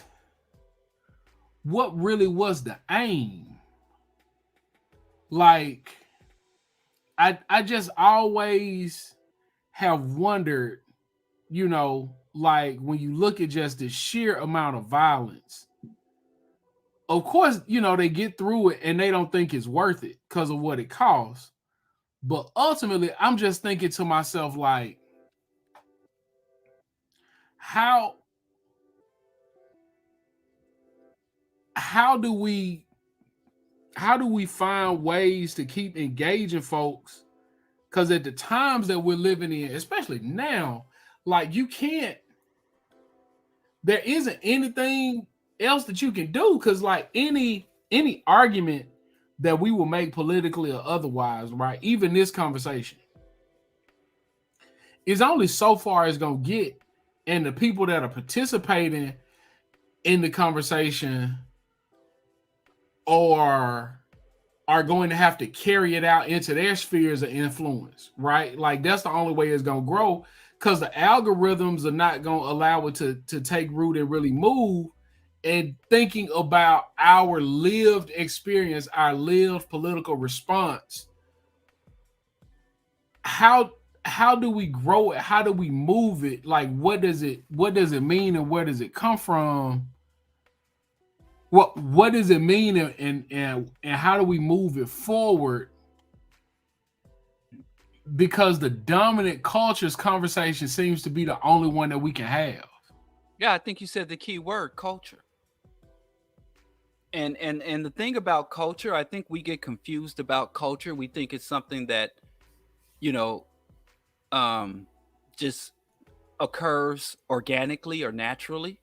really was the aim. I just always have wondered, when you look at just the sheer amount of violence, of course, they get through it and they don't think it's worth it because of what it costs. But ultimately, I'm just thinking to myself, how do we find ways to keep engaging folks? Because at the times that we're living in, especially now, there isn't anything else that you can do. Because any argument that we will make politically or otherwise, right? Even this conversation is only so far it's going to get. And the people that are participating in the conversation or are going to have to carry it out into their spheres of influence, right? Like that's the only way it's going to grow, because the algorithms are not going to allow it to take root and really move. And thinking about our lived experience, our lived political response, how do we grow it? How do we move it? Like what does it mean, and where does it come from? What does it mean, and how do we move it forward? Because the dominant culture's conversation seems to be the only one that we can have. Yeah, I think you said the key word, culture. And the thing about culture, I think we get confused about culture. We think it's something that, you know, just occurs organically or naturally.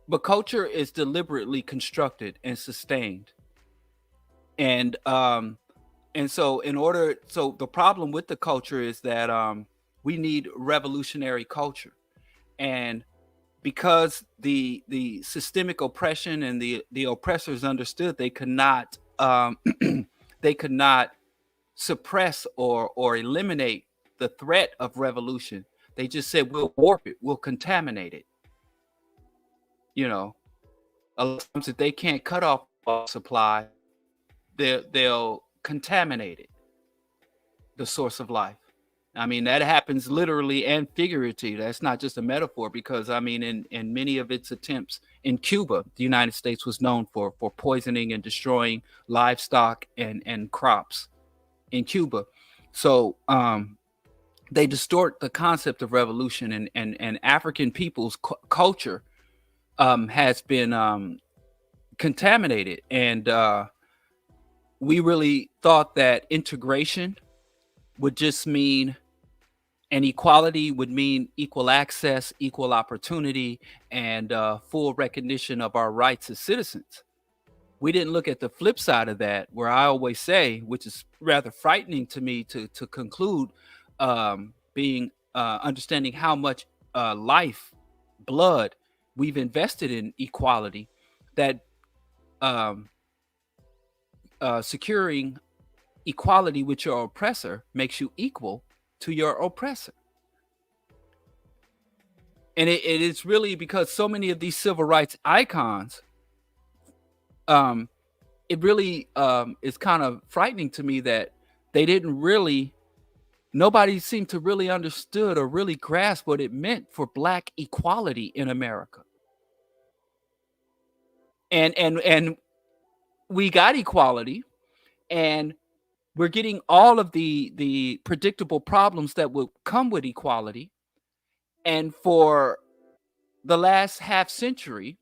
But culture is deliberately constructed and sustained. And so the problem with the culture is that we need revolutionary culture. And because the systemic oppression and the oppressors understood they could not they could not suppress or eliminate the threat of revolution, they just said, we'll warp it, we'll contaminate it. You know, a lot of times if they can't cut off supply, they'll contaminate it, the source of life. I mean, that happens literally and figuratively. That's not just a metaphor, because I mean, in many of its attempts in Cuba, the United States was known for poisoning and destroying livestock and crops in Cuba. So they distort the concept of revolution, and African people's culture has been contaminated. And we really thought that integration would just mean, and equality would mean equal access, equal opportunity, and full recognition of our rights as citizens. We didn't look at the flip side of that, where I always say, which is rather frightening to me to conclude, being understanding how much life, blood we've invested in equality, that securing equality with your oppressor makes you equal to your oppressor. And it is really because so many of these civil rights icons, it really is kind of frightening to me that nobody seemed to really understood or really grasp what it meant for Black equality in America. And we got equality, and we're getting all of the predictable problems that will come with equality. And for the last half century,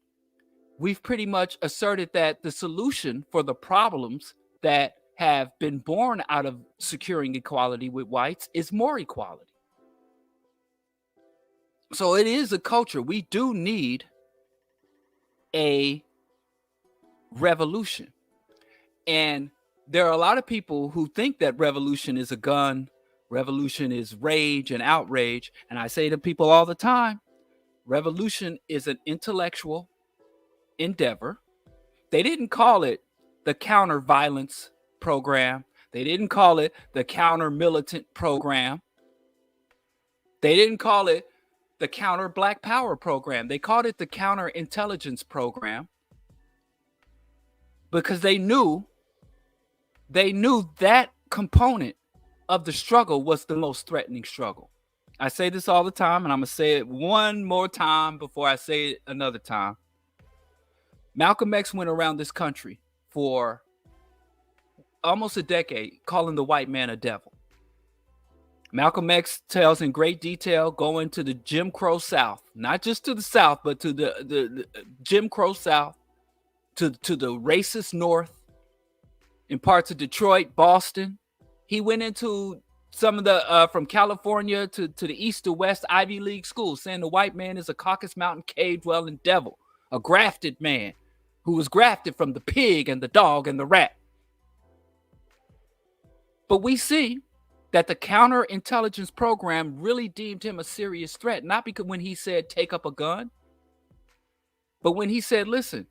we've pretty much asserted that the solution for the problems that have been born out of securing equality with whites is more equality. So it is a culture. We do need a revolution. And there are a lot of people who think that revolution is a gun, revolution is rage and outrage. And I say to people all the time, revolution is an intellectual endeavor. They didn't call it the counter violence program. They didn't call it the counter militant program. They didn't call it the counter Black power program. They called it the counter intelligence program, because they knew that component of the struggle was the most threatening struggle. I say this all the time, and I'm going to say it one more time before I say it another time. Malcolm X went around this country for almost a decade calling the white man a devil. Malcolm X tells in great detail, going to the Jim Crow South, not just to the South, but to the Jim Crow South, to the racist North, in parts of Detroit, Boston. He went into some of the from California to the east to west Ivy League schools, saying the white man is a Caucasus Mountain cave dwelling devil, a grafted man who was grafted from the pig and the dog and the rat. But we see that the counterintelligence program really deemed him a serious threat, not because when he said take up a gun, But when he said, listen,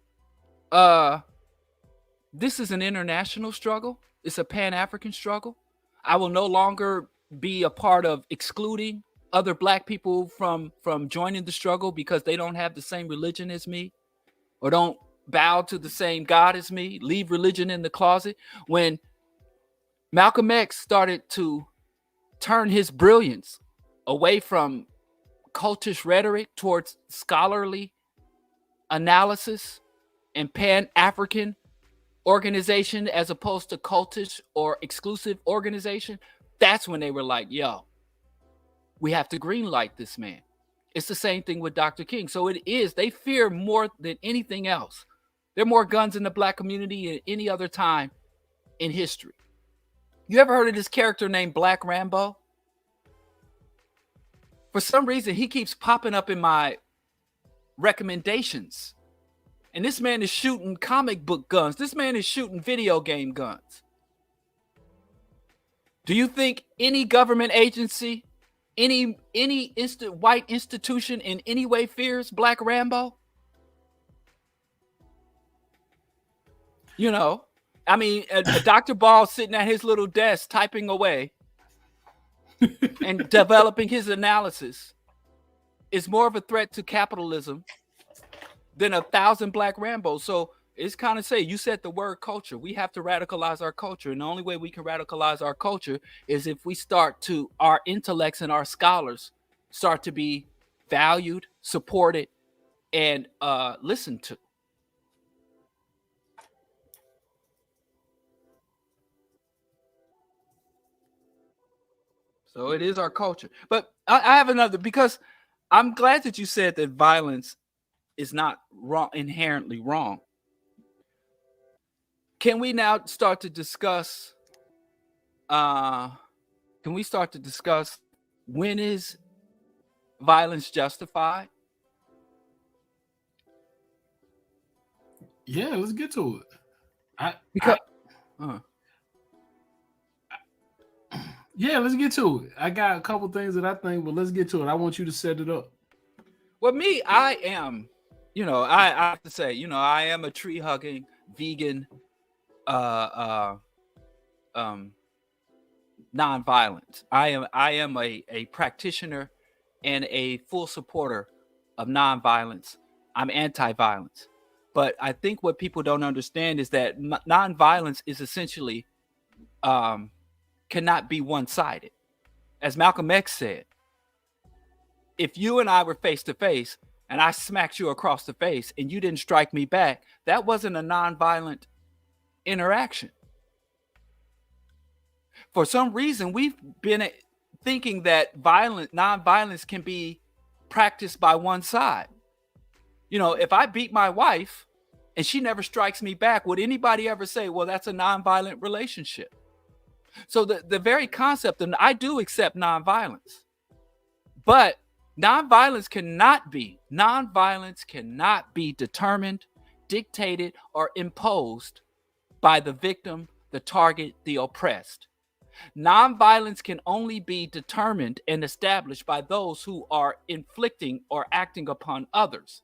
this is an international struggle, it's a Pan-African struggle. I will no longer be a part of excluding other black people from joining the struggle because they don't have the same religion as me or don't bow to the same God as me, leave religion in the closet. When Malcolm X started to turn his brilliance away from cultish rhetoric towards scholarly analysis and Pan-African organization as opposed to cultish or exclusive organization, that's when they were like, yo, we have to greenlight this man. It's the same thing with Dr. King. So it is, they fear more than anything else. There are more guns in the black community than any other time in history. You ever heard of this character named Black Rambo? For some reason, he keeps popping up in my recommendations. And this man is shooting comic book guns. This man is shooting video game guns. Do you think any government agency, any white institution in any way fears Black Rambo? You know, I mean, Dr. Ball sitting at his little desk typing away and developing his analysis is more of a threat to capitalism than 1,000 Black Rambos. So it's kind of say, you said the word culture. We have to radicalize our culture. And the only way we can radicalize our culture is if we start to, our intellects and our scholars start to be valued, supported, and listened to. So it is our culture. But I have another, because I'm glad that you said that violence is not wrong, inherently wrong. Can we now start to discuss when is violence justified? Yeah, let's get to it. Yeah, let's get to it. I got a couple things that I think, but let's get to it. I want you to set it up. Well, me, I am, I have to say, I am a tree hugging vegan, nonviolent. I am a practitioner and a full supporter of nonviolence. I'm anti-violence. But I think what people don't understand is that nonviolence is essentially cannot be one-sided. As Malcolm X said, if you and I were face to face and I smacked you across the face and you didn't strike me back, that wasn't a nonviolent interaction. For some reason, we've been thinking that nonviolence can be practiced by one side. If I beat my wife and she never strikes me back, would anybody ever say, well, that's a nonviolent relationship? So the very concept, and I do accept nonviolence, but nonviolence cannot be determined, dictated, or imposed by the victim, the target, the oppressed. Nonviolence can only be determined and established by those who are inflicting or acting upon others.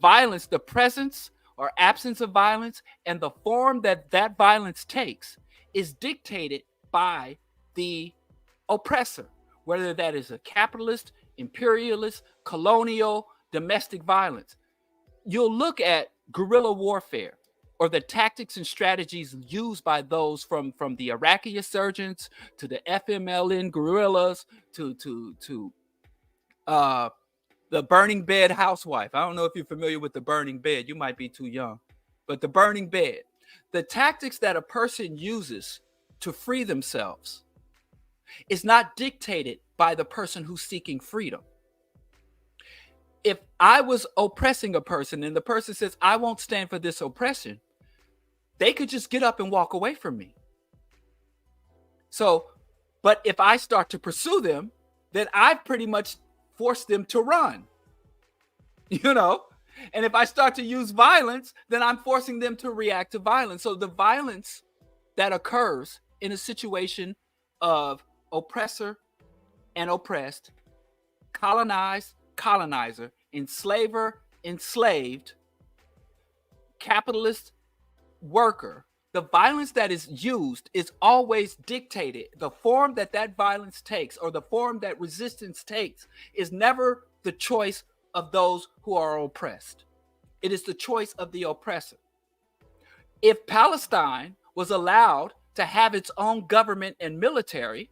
Violence, the presence or absence of violence, and the form that violence takes is dictated by the oppressor, whether that is a capitalist, imperialist, colonial, domestic violence. You'll look at guerrilla warfare or the tactics and strategies used by those from the Iraqi insurgents to the FMLN guerrillas to the burning bed housewife. I don't know if you're familiar with the burning bed. You might be too young. But the burning bed, the tactics that a person uses to free themselves is not dictated by the person who's seeking freedom. If I was oppressing a person and the person says, I won't stand for this oppression, they could just get up and walk away from me. So, but if I start to pursue them, then I've pretty much forced them to run, and if I start to use violence, then I'm forcing them to react to violence. So the violence that occurs in a situation of oppressor and oppressed, colonized, colonizer, enslaver, enslaved capitalist worker, the violence that is used is always dictated. The form that violence takes, or the form that resistance takes, is never the choice of those who are oppressed. It is the choice of the oppressor. If Palestine was allowed to have its own government and military,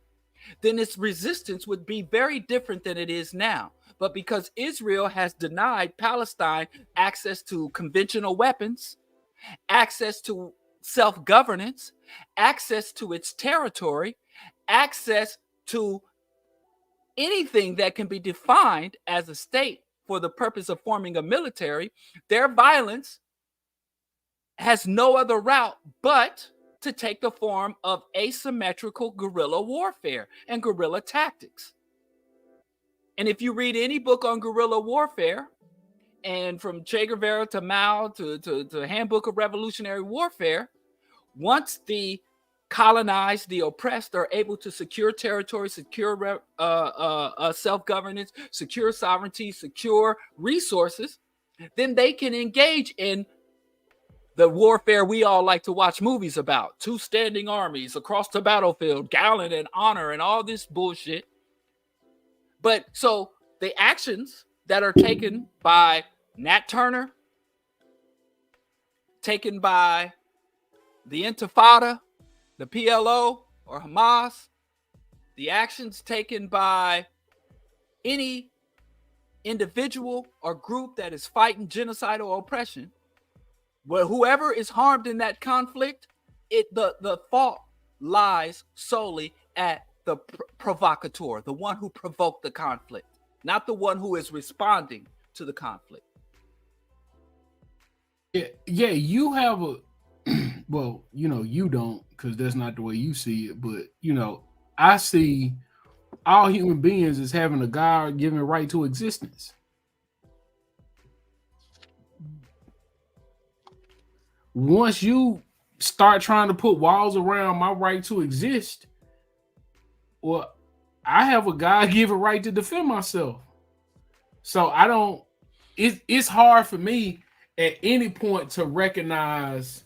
then its resistance would be very different than it is now. But because Israel has denied Palestine access to conventional weapons, access to self-governance, access to its territory, access to anything that can be defined as a state for the purpose of forming a military, their violence has no other route but to take the form of asymmetrical guerrilla warfare and guerrilla tactics. And if you read any book on guerrilla warfare, and from Che Guevara to Mao to Handbook of Revolutionary Warfare, once the colonized, the oppressed, are able to secure territory, secure self-governance, secure sovereignty, secure resources, then they can engage in the warfare we all like to watch movies about. Two standing armies across the battlefield, gallant and honor and all this bullshit. But so the actions that are taken by Nat Turner, taken by the Intifada, the PLO or Hamas, the actions taken by any individual or group that is fighting genocidal oppression, well, whoever is harmed in that conflict, the fault lies solely at the provocateur, the one who provoked the conflict, not the one who is responding to the conflict. Yeah, you have a well, you don't, because that's not the way you see it, but I see all human beings as having a God-given right to existence. Once you start trying to put walls around my right to exist, well, I have a God-given right to defend myself. So it's hard for me at any point to recognize.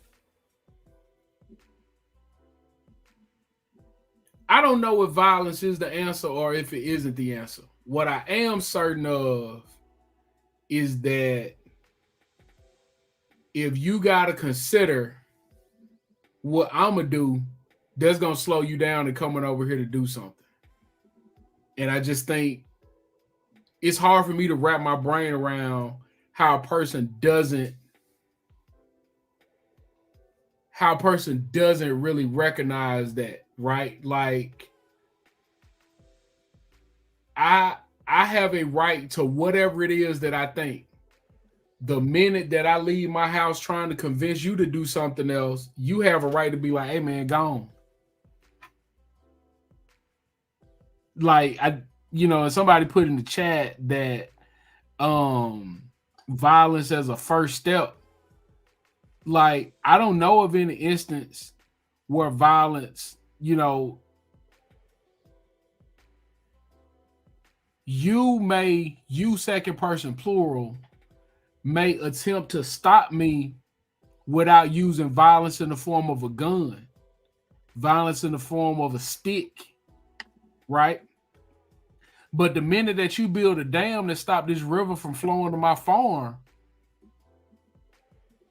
I don't know if violence is the answer or if it isn't the answer. What I am certain of is that if you got to consider what I'm going to do, that's going to slow you down and coming over here to do something. And I just think it's hard for me to wrap my brain around how a person doesn't really recognize that, right? Like, I have a right to whatever it is that I think. The minute that I leave my house trying to convince you to do something else, you have a right to be like, hey man, gone. Like, and somebody put in the chat that violence as a first step. Like, I don't know of any instance where violence, you second person plural, may attempt to stop me without using violence in the form of a gun, violence in the form of a stick, right? But the minute that you build a dam to stop this river from flowing to my farm,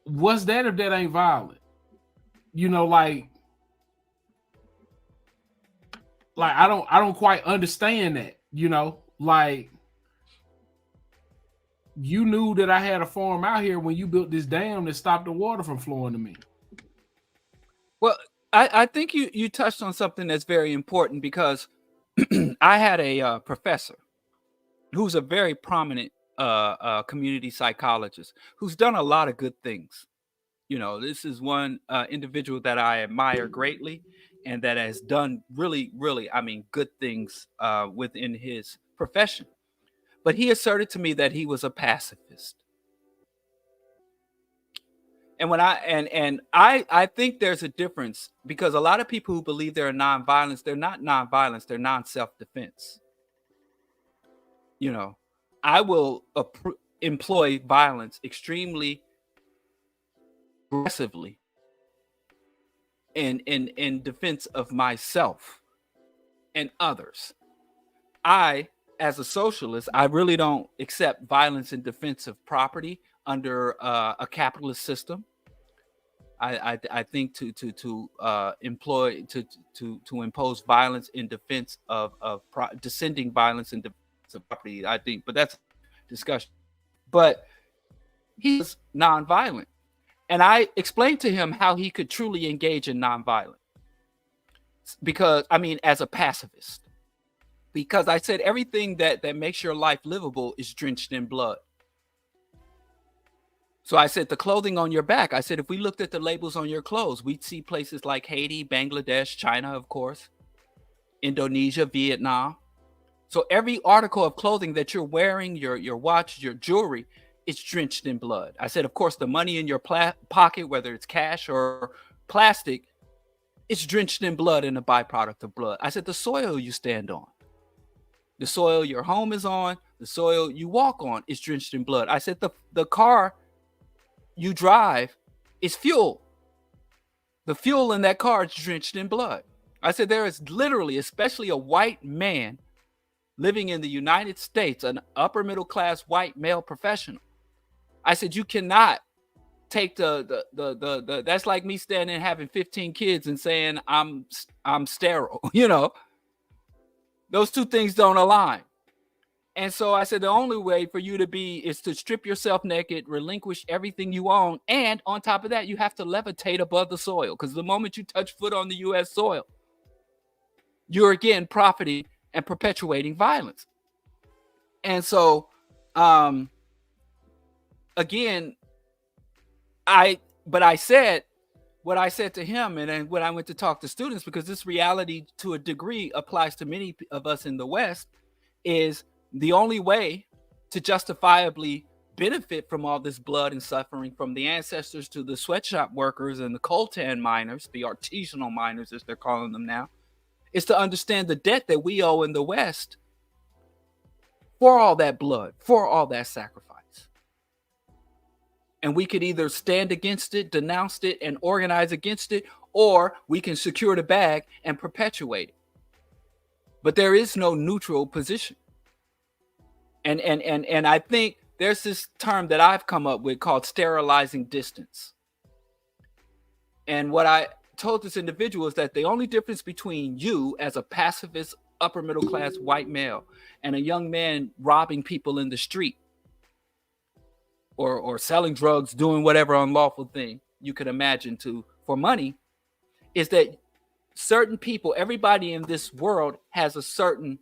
what's that if that ain't violent? Like I don't quite understand that, like, you knew that I had a farm out here when you built this dam that stopped the water from flowing to me. Well, I think you touched on something that's very important, because I had a professor who's a very prominent community psychologist who's done a lot of good things. This is one individual that I admire greatly and that has done really, really, good things within his profession. But he asserted to me that he was a pacifist. And I think there's a difference, because a lot of people who believe they're nonviolence, they're not nonviolence, they're non-self-defense. I will employ violence extremely aggressively in defense of myself and others. I, as a socialist, I really don't accept violence in defense of property under a capitalist system. I think to employ to impose violence in defense of descending violence in defense of property. I think, but that's discussion. But he was nonviolent, and I explained to him how he could truly engage in nonviolence. Because I mean, as a pacifist, because I said everything that makes your life livable is drenched in blood. So I said the clothing on your back, I said if we looked at the labels on your clothes, we'd see places like Haiti, Bangladesh, China, of course, Indonesia, Vietnam. So every article of clothing that you're wearing, your watch, your jewelry, it's drenched in blood. I said, of course, the money in your pocket, whether it's cash or plastic, it's drenched in blood and a byproduct of blood. I said the soil you stand on, the soil your home is on, the soil you walk on is drenched in blood. I said the car you drive is fuel. The fuel in that car is drenched in blood. I said there is literally, especially a white man living in the United States, an upper middle class white male professional. I said you cannot take the that's like me standing and having 15 kids and saying I'm sterile. You know, those two things don't align. And so I said, the only way for you to be is to strip yourself naked, relinquish everything you own. And on top of that, you have to levitate above the soil. Because the moment you touch foot on the U.S. soil, you're again profiting and perpetuating violence. And so, again, I said what I said to him. And then when I went to talk to students, because this reality to a degree applies to many of us in the West, is the only way to justifiably benefit from all this blood and suffering, from the ancestors to the sweatshop workers and the coltan miners, the artisanal miners as they're calling them now, is to understand the debt that we owe in the West for all that blood, for all that sacrifice. And we could either stand against it, denounce it, and organize against it, or we can secure the bag and perpetuate it. But there is no neutral position. And I think there's this term that I've come up with called sterilizing distance. And what I told this individual is that the only difference between you as a pacifist, upper middle class white male and a young man robbing people in the street or selling drugs, doing whatever unlawful thing you could imagine for money, is that certain people, everybody in this world has a certain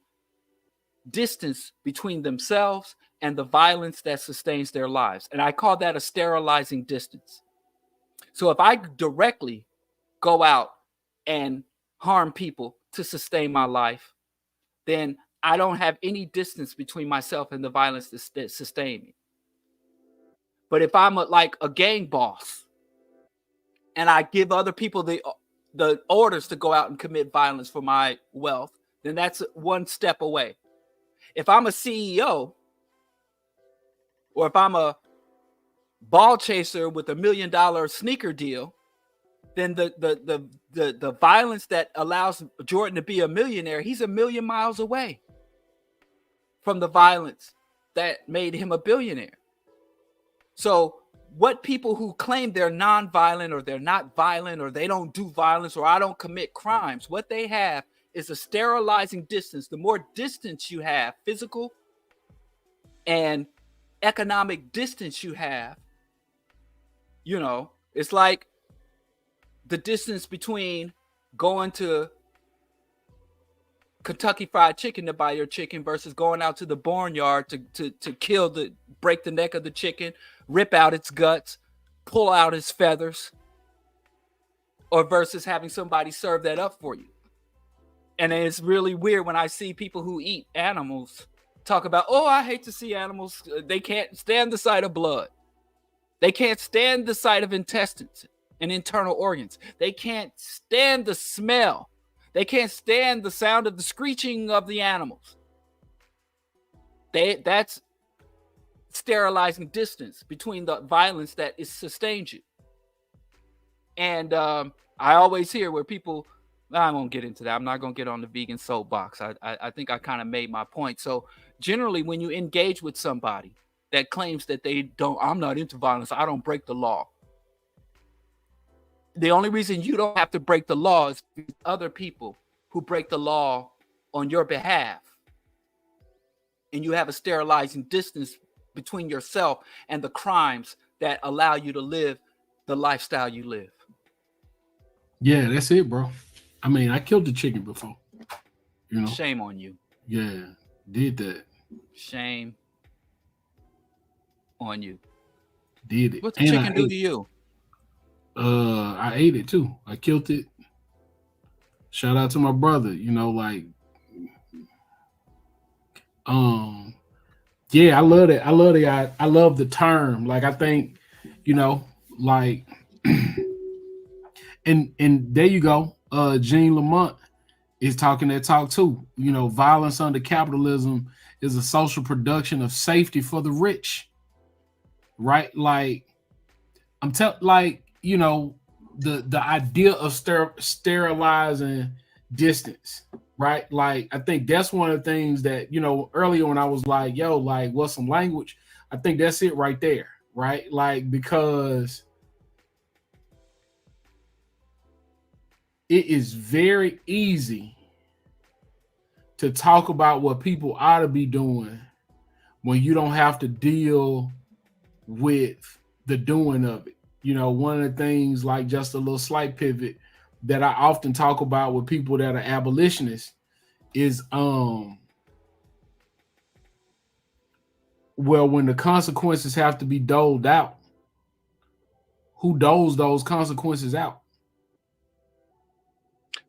distance between themselves and the violence that sustains their lives. And I call that a sterilizing distance. So if I directly go out and harm people to sustain my life, then I don't have any distance between myself and the violence that sustain me. But if I'm like a gang boss and I give other people the orders to go out and commit violence for my wealth, then that's one step away. If I'm a CEO, or if I'm a ball chaser with $1 million sneaker deal, then the violence that allows Jordan to be a millionaire, he's a million miles away from the violence that made him a billionaire. So what people who claim they're non-violent or they're not violent or they don't do violence or I don't commit crimes, what they have is a sterilizing distance. The more distance you have, physical and economic distance you have, you know, it's like the distance between going to Kentucky Fried Chicken to buy your chicken versus going out to the barnyard to break the neck of the chicken, rip out its guts, pull out its feathers, or versus having somebody serve that up for you. And it's really weird when I see people who eat animals talk about, oh, I hate to see animals. They can't stand the sight of blood. They can't stand the sight of intestines and internal organs. They can't stand the smell. They can't stand the sound of the screeching of the animals. That's sterilizing distance between the violence that is sustained you. And I always hear where people, I won't get into that. I'm not going to get on the vegan soapbox. I think I kind of made my point. So generally, when you engage with somebody that claims that they don't, I'm not into violence, I don't break the law. The only reason you don't have to break the law is because other people who break the law on your behalf. And you have a sterilizing distance between yourself and the crimes that allow you to live the lifestyle you live. Yeah, that's it, bro. I mean, I killed the chicken before. You know, shame on you. Yeah, did that. Shame on you. Did it. What's the chicken do to you? I ate it too. I killed it. Shout out to my brother. You know, like, yeah, I love it. I love the term. Like, I think, you know, like, and there you go. Jean Lamont is talking that talk too. You know, violence under capitalism is a social production of safety for the rich. Right? Like, like, you know, the idea of sterilizing distance, right? Like, I think that's one of the things that, you know, earlier when I was like, yo, like, what's some language? I think that's it right there, right? Like, because it is very easy to talk about what people ought to be doing when you don't have to deal with the doing of it. You know, one of the things, like, just a little slight pivot that I often talk about with people that are abolitionists is well, when the consequences have to be doled out, who doles those consequences out?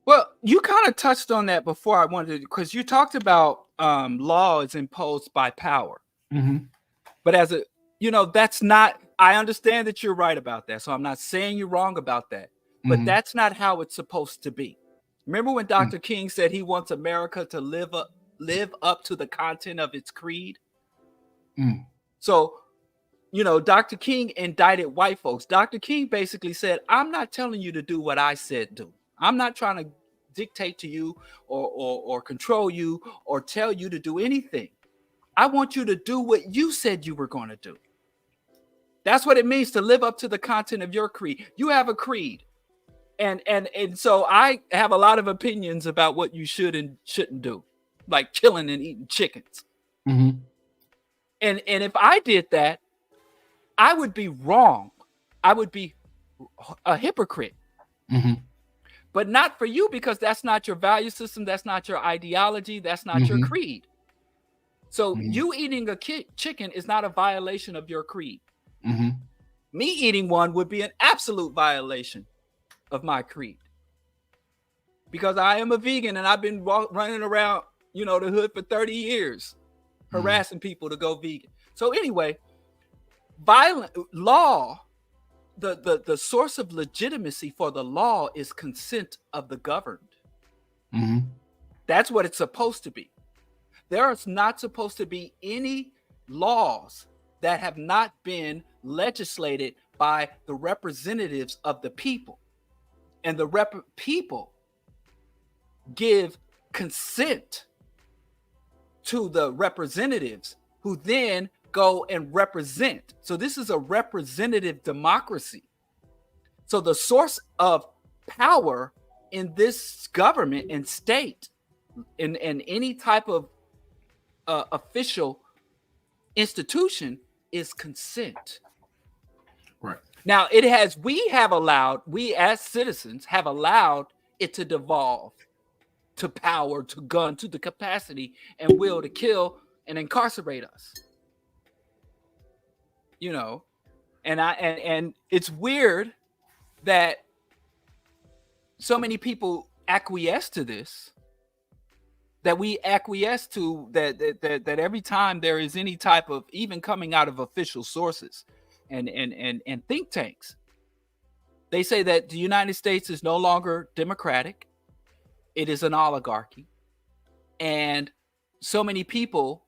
Well, you kind of touched on that before. I wanted to, because you talked about law is imposed by power. Mm-hmm. But as a, you know, that's not, I understand that you're right about that. So I'm not saying you're wrong about that. But Mm-hmm. that's not how it's supposed to be. Remember when Dr. King said he wants America to live up to the content of its creed? Mm. So, you know, Dr. King indicted white folks. Dr. King basically said, I'm not telling you to do what I said do. I'm not trying to dictate to you or control you or tell you to do anything. I want you to do what you said you were going to do. That's what it means to live up to the content of your creed. You have a creed. And so I have a lot of opinions about what you should and shouldn't do, like killing and eating chickens. Mm-hmm. And if I did that, I would be wrong. I would be a hypocrite. Mm-hmm. But not for you, because that's not your value system. That's not your ideology. That's not your creed. So you eating a chicken is not a violation of your creed. Mm-hmm. Me eating one would be an absolute violation of my creed, because I am a vegan and I've been running around, you know, the hood for 30 years, harassing people to go vegan. So anyway, violent law, the source of legitimacy for the law is consent of the governed. Mm-hmm. That's what it's supposed to be. There is not supposed to be any laws that have not been legislated by the representatives of the people. And the people give consent to the representatives, who then go and represent. So this is a representative democracy. So the source of power in this government and state, in any type of official institution, is consent. Right. Now, we as citizens have allowed it to devolve to power, to gun, to the capacity and will to kill and incarcerate us. You know, and it's weird that so many people acquiesce to this, that we acquiesce to that every time there is any type of, even coming out of official sources and think tanks, they say that the United States is no longer democratic. It is an oligarchy. And so many people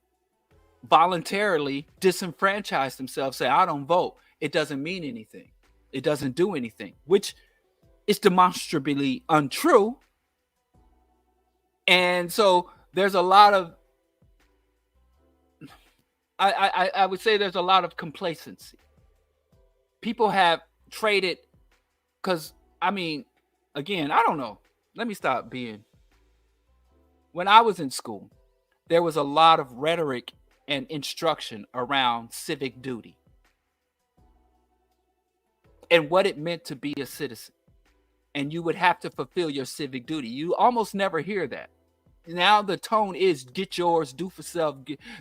voluntarily disenfranchise themselves, say, I don't vote. It doesn't mean anything. It doesn't do anything, which is demonstrably untrue. And so there's a lot of, I would say there's a lot of complacency. People have traded, because, I mean, again, I don't know. Let me stop being. When I was in school, there was a lot of rhetoric and instruction around civic duty and what it meant to be a citizen. And you would have to fulfill your civic duty. You almost never hear that. Now the tone is get yours, do for self,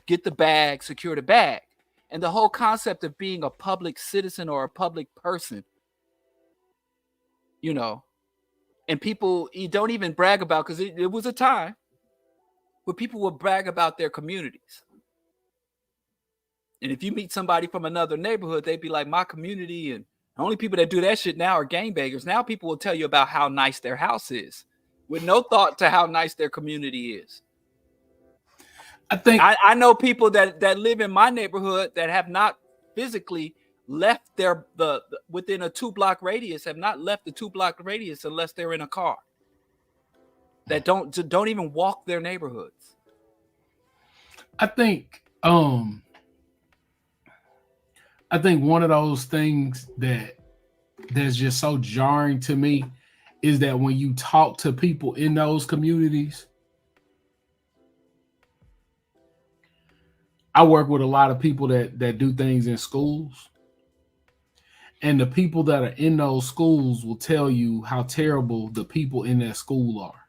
get the bag, secure the bag. And the whole concept of being a public citizen or a public person, you know, and people, you don't even brag about, because it was a time where people would brag about their communities. And if you meet somebody from another neighborhood, they'd be like, my community. And the only people that do that shit now are gangbangers. Now people will tell you about how nice their house is, with no thought to how nice their community is. I think I know people that live in my neighborhood that have not physically left the within a 2-block radius, have not left the 2-block radius unless they're in a car. That don't even walk their neighborhoods. I think one of those things that's just so jarring to me is that when you talk to people in those communities, I work with a lot of people that do things in schools, and the people that are in those schools will tell you how terrible the people in that school are,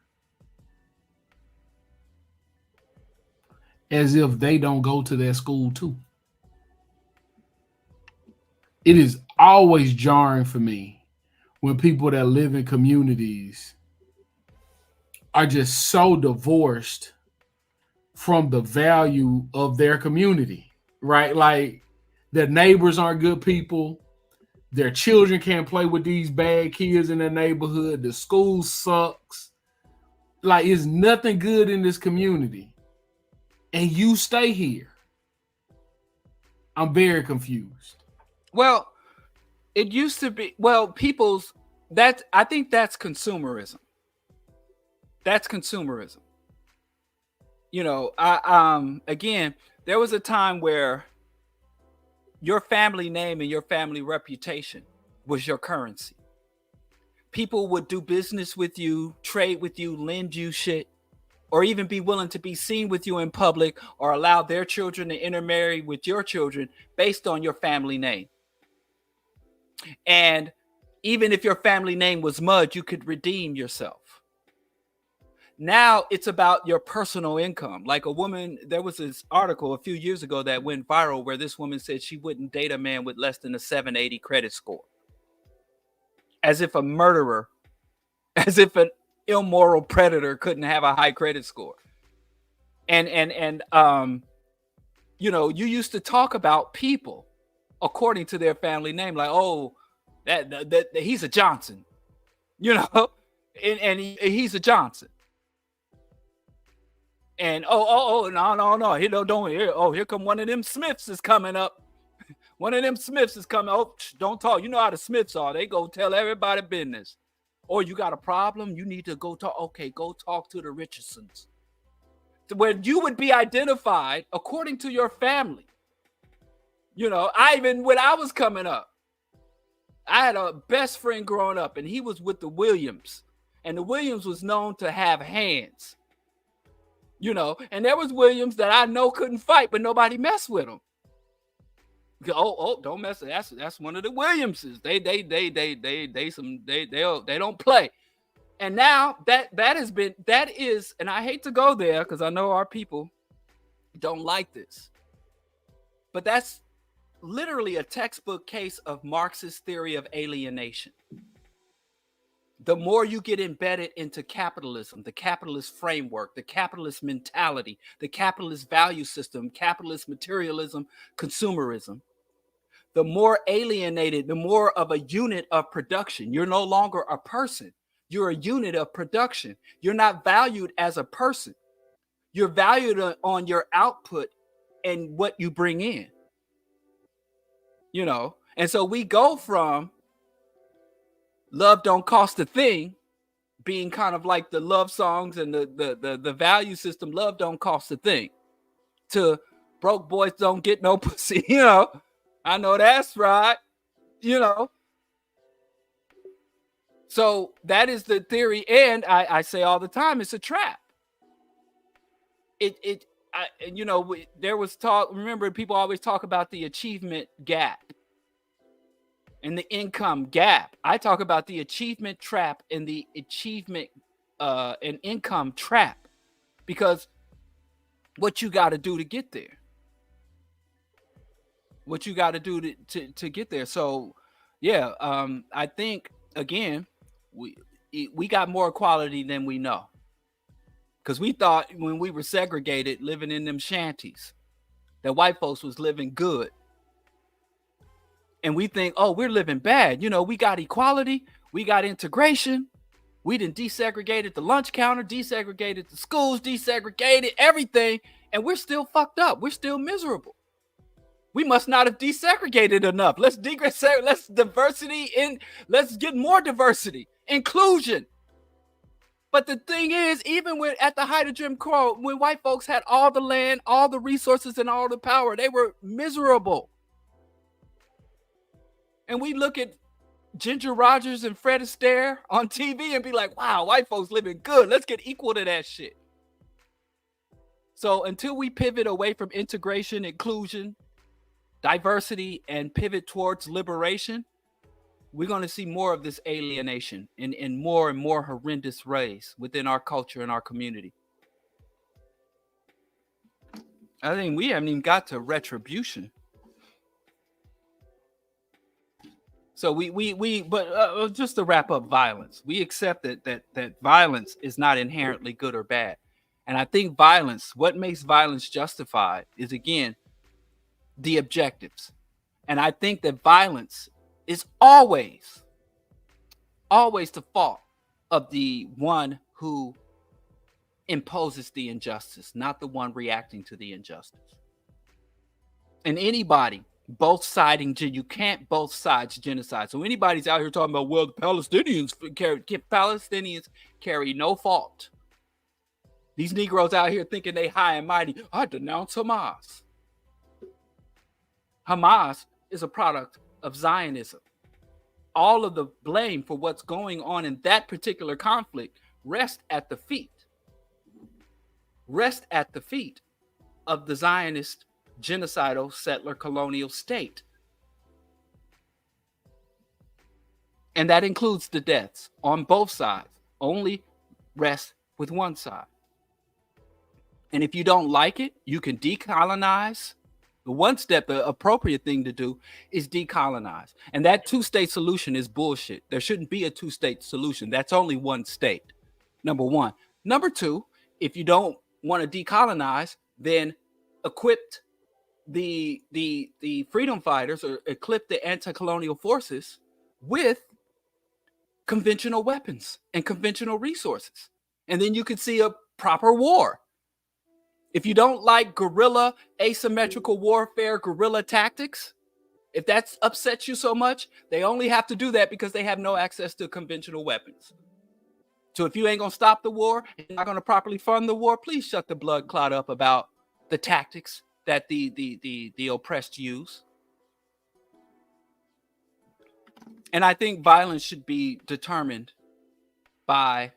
as if they don't go to that school too. It is always jarring for me when people that live in communities are just so divorced from the value of their community, right? Like, their neighbors aren't good people. Their children can't play with these bad kids in their neighborhood. The school sucks. Like, it's nothing good in this community. And you stay here. I'm very confused. Well, it used to be, I think that's consumerism. That's consumerism. You know, again, there was a time where your family name and your family reputation was your currency. People would do business with you, trade with you, lend you shit, or even be willing to be seen with you in public, or allow their children to intermarry with your children based on your family name. And even if your family name was mud, you could redeem yourself. Now it's about your personal income. Like a woman, there was this article a few years ago that went viral where this woman said she wouldn't date a man with less than a 780 credit score. As if a murderer, as if an immoral predator couldn't have a high credit score. And you know, you used to talk about people according to their family name, like, oh, that he's a Johnson, you know, and he's a Johnson. And no, he don't here. Oh, here come one of them Smiths is coming up. One of them Smiths is coming. Oh, don't talk. You know how the Smiths are. They go tell everybody business. Or you got a problem, you need to go talk. Okay, go talk to the Richardsons. Where you would be identified according to your family. You know, when I was coming up, I had a best friend growing up, and he was with the Williams. And the Williams was known to have hands. You know, and there was Williams that I know couldn't fight, but nobody messed with him. Oh, don't mess with that's one of the Williamses. They don't play. And now that is, and I hate to go there because I know our people don't like this, but that's literally a textbook case of Marxist theory of alienation. The more you get embedded into capitalism, the capitalist framework, the capitalist mentality, the capitalist value system, capitalist materialism, consumerism, the more alienated, the more of a unit of production. You're no longer a person. You're a unit of production. You're not valued as a person. You're valued on your output and what you bring in. And so we go from love don't cost a thing being kind of like the love songs and the value system, love don't cost a thing, to broke boys don't get no pussy. I know that's right. So that is the theory, and I say all the time, it's a trap. There was talk. Remember, people always talk about the achievement gap and the income gap. I talk about the achievement trap and the achievement and income trap, because what you got to do to get there. What you got to do to get there. So, yeah, I think again, we got more equality than we know. Because we thought when we were segregated, living in them shanties, that white folks was living good. And we think, oh, we're living bad. We got equality. We got integration. We done desegregated the lunch counter, desegregated the schools, desegregated everything. And we're still fucked up. We're still miserable. We must not have desegregated enough. Let's let's get more diversity, inclusion. But the thing is, even at the height of Jim Crow, when white folks had all the land, all the resources, and all the power, they were miserable. And we look at Ginger Rogers and Fred Astaire on TV and be like, wow, white folks living good. Let's get equal to that shit. So until we pivot away from integration, inclusion, diversity, and pivot towards liberation, we're going to see more of this alienation in more and more horrendous ways within our culture and our community. I think we haven't even got to retribution. So but just to wrap up violence, we accept that violence is not inherently good or bad. And I think what makes violence justified is, again, the objectives. And I think that violence is always the fault of the one who imposes the injustice, not the one reacting to the injustice. And anybody you can't both sides genocide. So anybody's out here talking about, well, the Palestinians carry no fault. These Negroes out here thinking they high and mighty. I denounce Hamas. Hamas is a product of Zionism. All of the blame for what's going on in that particular conflict rests at the feet of the Zionist genocidal settler colonial state. And that includes the deaths on both sides. Only rests with one side. And if you don't like it, you can decolonize. The one step, the appropriate thing to do is decolonize. And that two-state solution is bullshit. There shouldn't be a two-state solution. That's only one state. Number one. Number two, if you don't want to decolonize, then equip the freedom fighters, or equip the anti-colonial forces with conventional weapons and conventional resources. And then you could see a proper war. If you don't like guerrilla, asymmetrical warfare, guerrilla tactics, if that upsets you so much, they only have to do that because they have no access to conventional weapons. So if you ain't going to stop the war, you're not going to properly fund the war, please shut the blood clot up about the tactics that the oppressed use. And I think violence should be determined by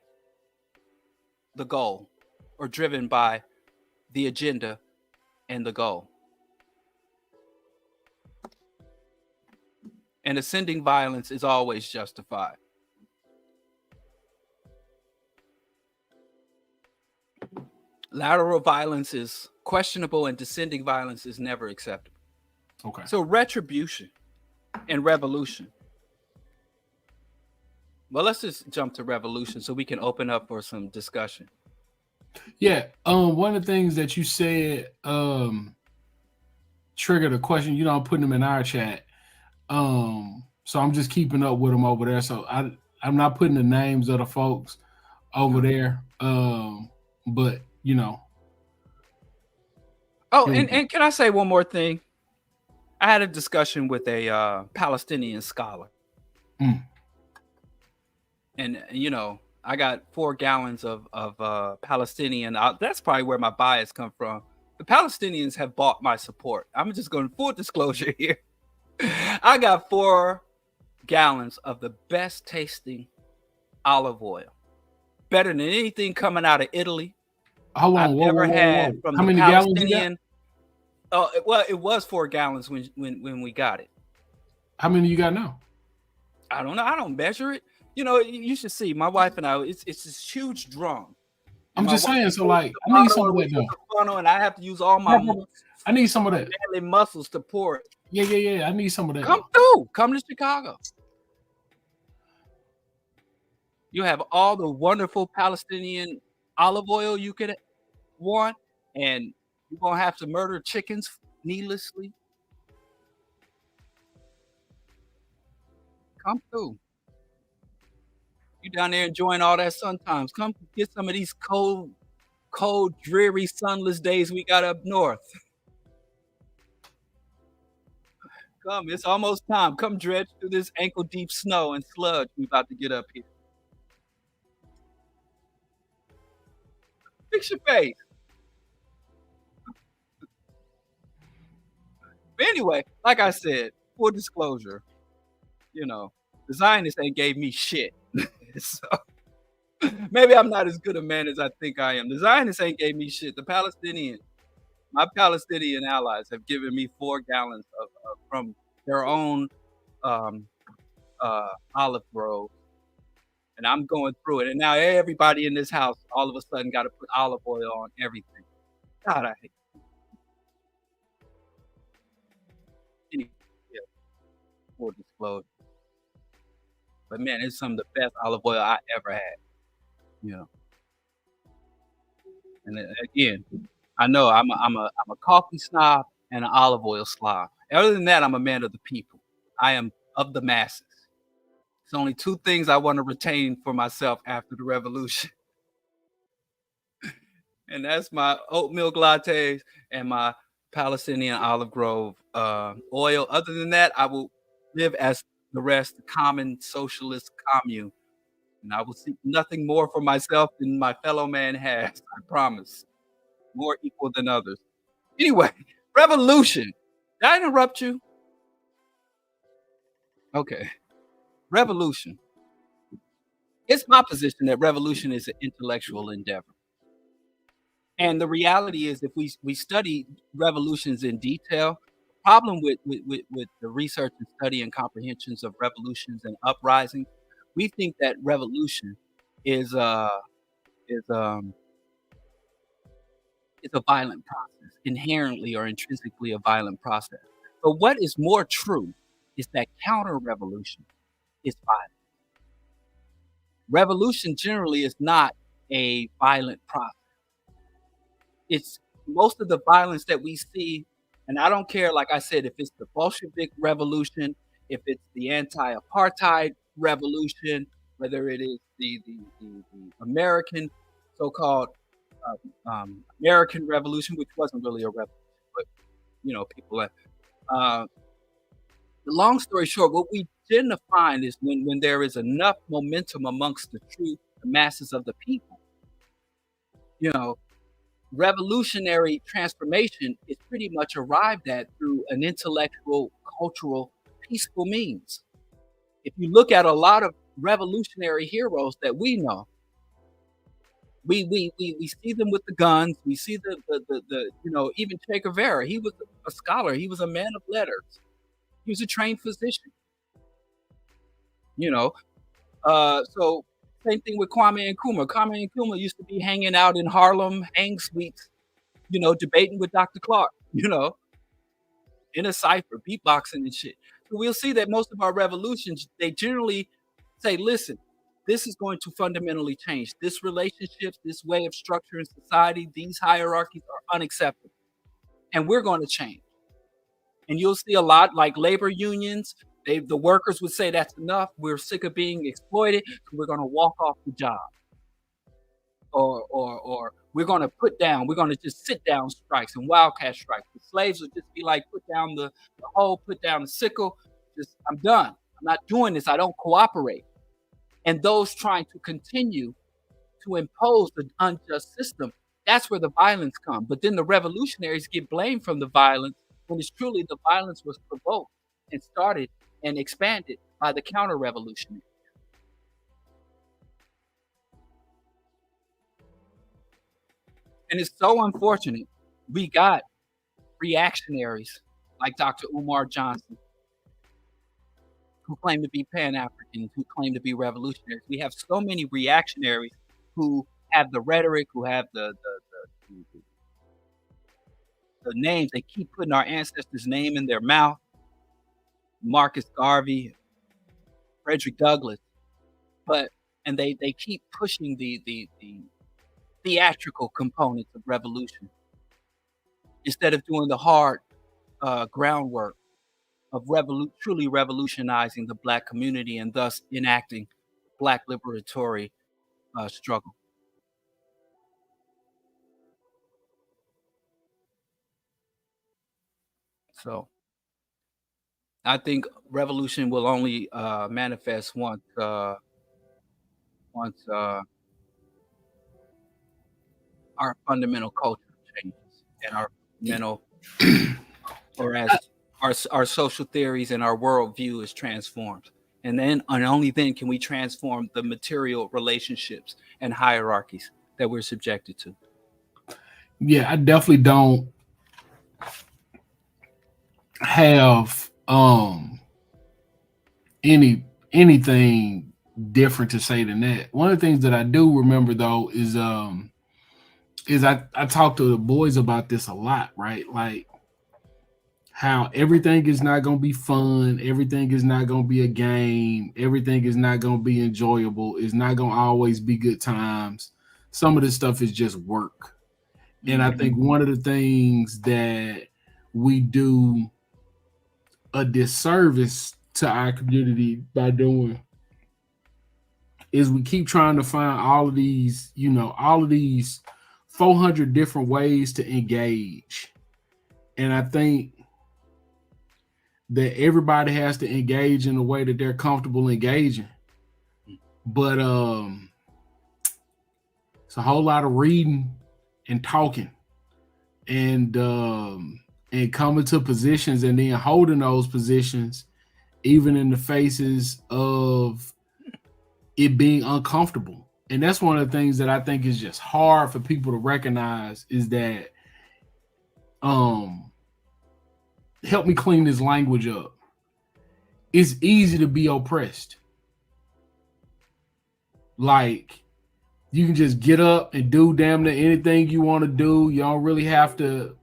the goal, or driven by the agenda and the goal. And ascending violence is always justified. Lateral violence is questionable, and descending violence is never acceptable. Okay. So retribution and revolution. Well, let's just jump to revolution so we can open up for some discussion. Yeah. One of the things that you said triggered a question. I'm putting them in our chat. So I'm just keeping up with them over there. So I'm not putting the names of the folks over there. But Oh, and can I say one more thing? I had a discussion with a Palestinian scholar. And I got 4 gallons of Palestinian. That's probably where my bias come from. The Palestinians have bought my support. I'm just going full disclosure here. I got 4 gallons of the best tasting olive oil, better than anything coming out of Italy. How long? I've ever had from How the many Palestinian. gallons you got? Well, it was 4 gallons when we got it. How many you got now? I don't know. I don't measure it. You should see my wife and I. It's this huge drum. I'm just saying. So like, I need some of that though. And I have to use all my. I need some of that. Manly muscles to pour it. Yeah. I need some of that. Come through. Come to Chicago. You have all the wonderful Palestinian olive oil you could want, and you're gonna have to murder chickens needlessly. Come through. You down there enjoying all that sun times. Come get some of these cold, dreary, sunless days we got up north. Come, it's almost time. Come dredge through this ankle-deep snow and sludge we about to get up here. Fix your face. But anyway, like I said, full disclosure, the Zionists ain't gave me shit. So maybe I'm not as good a man as I think I am. The Zionists ain't gave me shit. My Palestinian allies have given me 4 gallons of from their own olive grove, and I'm going through it. And now everybody in this house all of a sudden got to put olive oil on everything. God, I hate it. Yeah, full disclosure. But man, it's some of the best olive oil I ever had. And again, I know I'm a coffee snob and an olive oil slob. Other than that, I'm a man of the people. I am of the masses. It's only 2 things I want to retain for myself after the revolution. And that's my oat milk lattes and my Palestinian olive grove oil. Other than that, I will live as the rest, the common socialist commune. And I will seek nothing more for myself than my fellow man has, I promise. More equal than others. Anyway, revolution. Did I interrupt you? Okay. Revolution. It's my position that revolution is an intellectual endeavor. And the reality is, if we study revolutions in detail, problem with the research and study and comprehensions of revolutions and uprisings, we think that revolution is a violent process, inherently or intrinsically a violent process. But what is more true is that counter-revolution is violent. Revolution generally is not a violent process. It's most of the violence that we see, and I don't care, like I said, if it's the Bolshevik Revolution, if it's the anti-apartheid revolution, whether it is the American so-called American Revolution, which wasn't really a revolution, but people. The long story short, what we tend to find is when there is enough momentum amongst the masses of the people, revolutionary transformation is pretty much arrived at through an intellectual, cultural, peaceful means. If you look at a lot of revolutionary heroes that we know, we see them with the guns. We see the even Che Guevara. He was a scholar. He was a man of letters. He was a trained physician. So same thing with Kwame Nkrumah. Kwame Nkrumah used to be hanging out in Harlem hang suites, debating with Dr. Clark, in a cipher, beatboxing and shit. So we'll see that most of our revolutions, they generally say, listen, this is going to fundamentally change. This relationship, this way of structuring society, these hierarchies are unacceptable. And we're going to change. And you'll see a lot like labor unions. The workers would say that's enough. We're sick of being exploited. So we're going to walk off the job. or we're going to put down, we're going to just sit down strikes and wildcat strikes. The slaves would just be like, put down the hoe, put down the sickle. Just, I'm done. I'm not doing this. I don't cooperate. And those trying to continue to impose the unjust system, that's where the violence comes. But then the revolutionaries get blamed from the violence when it's truly the violence was provoked and started and expanded by the counter-revolutionaries. And it's so unfortunate we got reactionaries like Dr. Umar Johnson, who claim to be Pan-Africans, who claim to be revolutionaries. We have so many reactionaries who have the rhetoric, who have the names. They keep putting our ancestors' name in their mouth. Marcus Garvey, Frederick Douglass, and they keep pushing the theatrical components of revolution instead of doing the hard groundwork of truly revolutionizing the Black community and thus enacting Black liberatory struggle. So I think revolution will only manifest once our fundamental culture changes and our mental, or as our social theories and our worldview is transformed. And only then can we transform the material relationships and hierarchies that we're subjected to. Yeah, I definitely don't have anything different to say than that. One of the things that I do remember though is I talk to the boys about this a lot, right? Like how everything is not going to be fun, everything is not going to be a game, everything is not going to be enjoyable, it's not going to always be good times. Some of this stuff is just work. And I think one of the things that we do a disservice to our community by doing is we keep trying to find all of these 400 different ways to engage. And I think that everybody has to engage in a way that they're comfortable engaging. But it's a whole lot of reading and talking and coming to positions and then holding those positions even in the faces of it being uncomfortable. And that's one of the things that I think is just hard for people to recognize is that help me clean this language up. It's easy to be oppressed. Like you can just get up and do damn near anything you want to do. You don't really have to.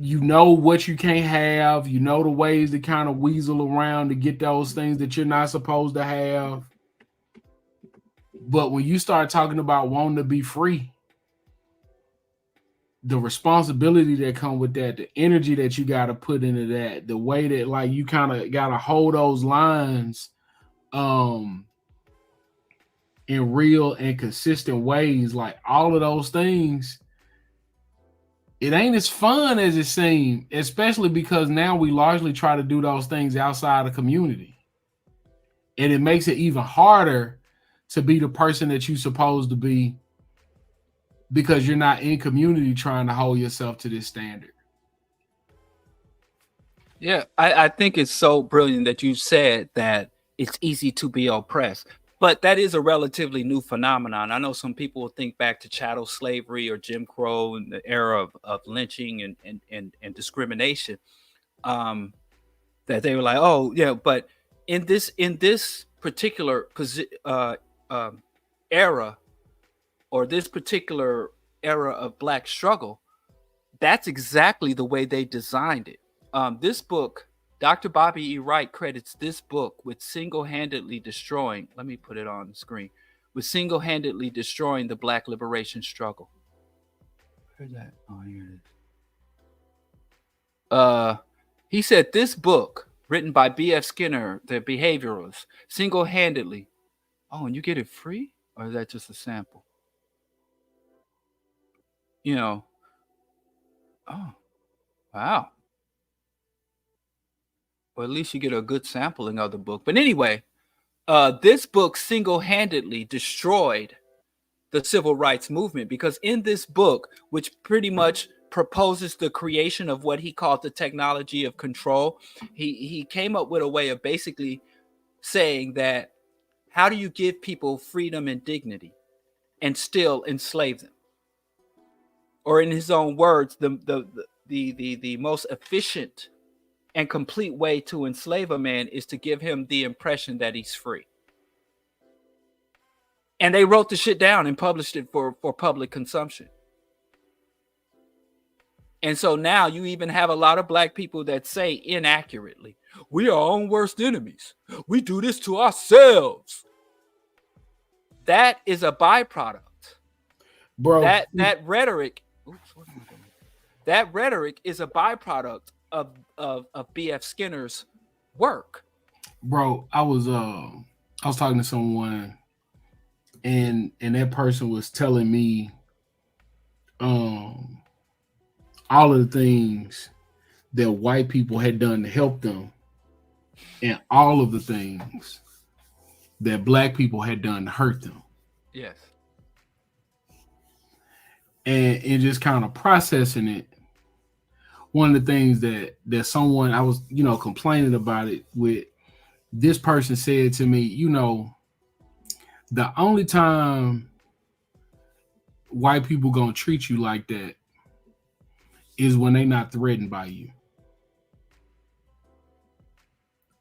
You know what you can't have. You know the ways to kind of weasel around to get those things that you're not supposed to have. But when you start talking about wanting to be free, the responsibility that come with that, the energy that you got to put into that, the way that like you kind of got to hold those lines in real and consistent ways, like all of those things, it ain't as fun as it seems, especially because now we largely try to do those things outside the community. And it makes it even harder to be the person that you're supposed to be because you're not in community trying to hold yourself to this standard. Yeah, I think it's so brilliant that you said that it's easy to be oppressed. But that is a relatively new phenomenon. I know some people will think back to chattel slavery or Jim Crow and the era of lynching and discrimination. That they were like, oh yeah, but in this particular era, or this particular era of Black struggle, that's exactly the way they designed it. This book, Dr. Bobby E. Wright credits this book with single-handedly destroying, let me put it on the screen, with single-handedly destroying the Black liberation struggle. Where's that? Oh, here it is. He said this book, written by B.F. Skinner, the behavioralist, single-handedly. Oh, and you get it free? or is that just a sample? You know, oh, wow. Or at least you get a good sampling of the book. But anyway, this book single-handedly destroyed the civil rights movement, because in this book, which pretty much proposes the creation of what he called the technology of control, he came up with a way of basically saying that, how do you give people freedom and dignity and still enslave them? Or in his own words, the most efficient and complete way to enslave a man is to give him the impression that he's free. And they wrote the shit down and published it for public consumption. And so now you even have a lot of black people that say inaccurately, we are our own worst enemies. We do this to ourselves. That is a byproduct. Bro. That rhetoric, oops, what am I doing? That rhetoric is a byproduct of B.F. Skinner's work. Bro, I was talking to someone, and that person was telling me all of the things that white people had done to help them, and all of the things that black people had done to hurt them. Yes. And just kind of processing it, one of the things that someone, I was, complaining about it with, this person said to me, the only time white people gonna treat you like that is when they not threatened by you.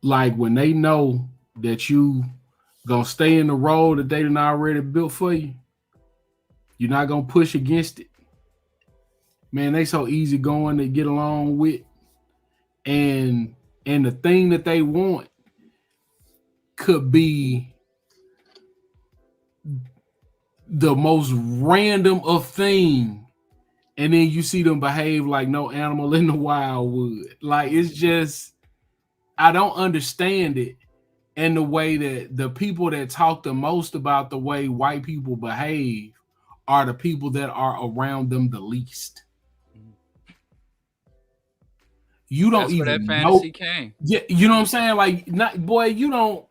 Like when they know that you gonna stay in the road that they done already built for you, you're not gonna push against it. Man, they so easy going to get along with, and the thing that they want could be the most random of thing, and then you see them behave like no animal in the wild would. Like, it's just, I don't understand it. And the way that the people that talk the most about the way white people behave are the people that are around them the least. You don't even where that fantasy know. Came. Yeah, you know what I'm saying? Like, not, boy, you don't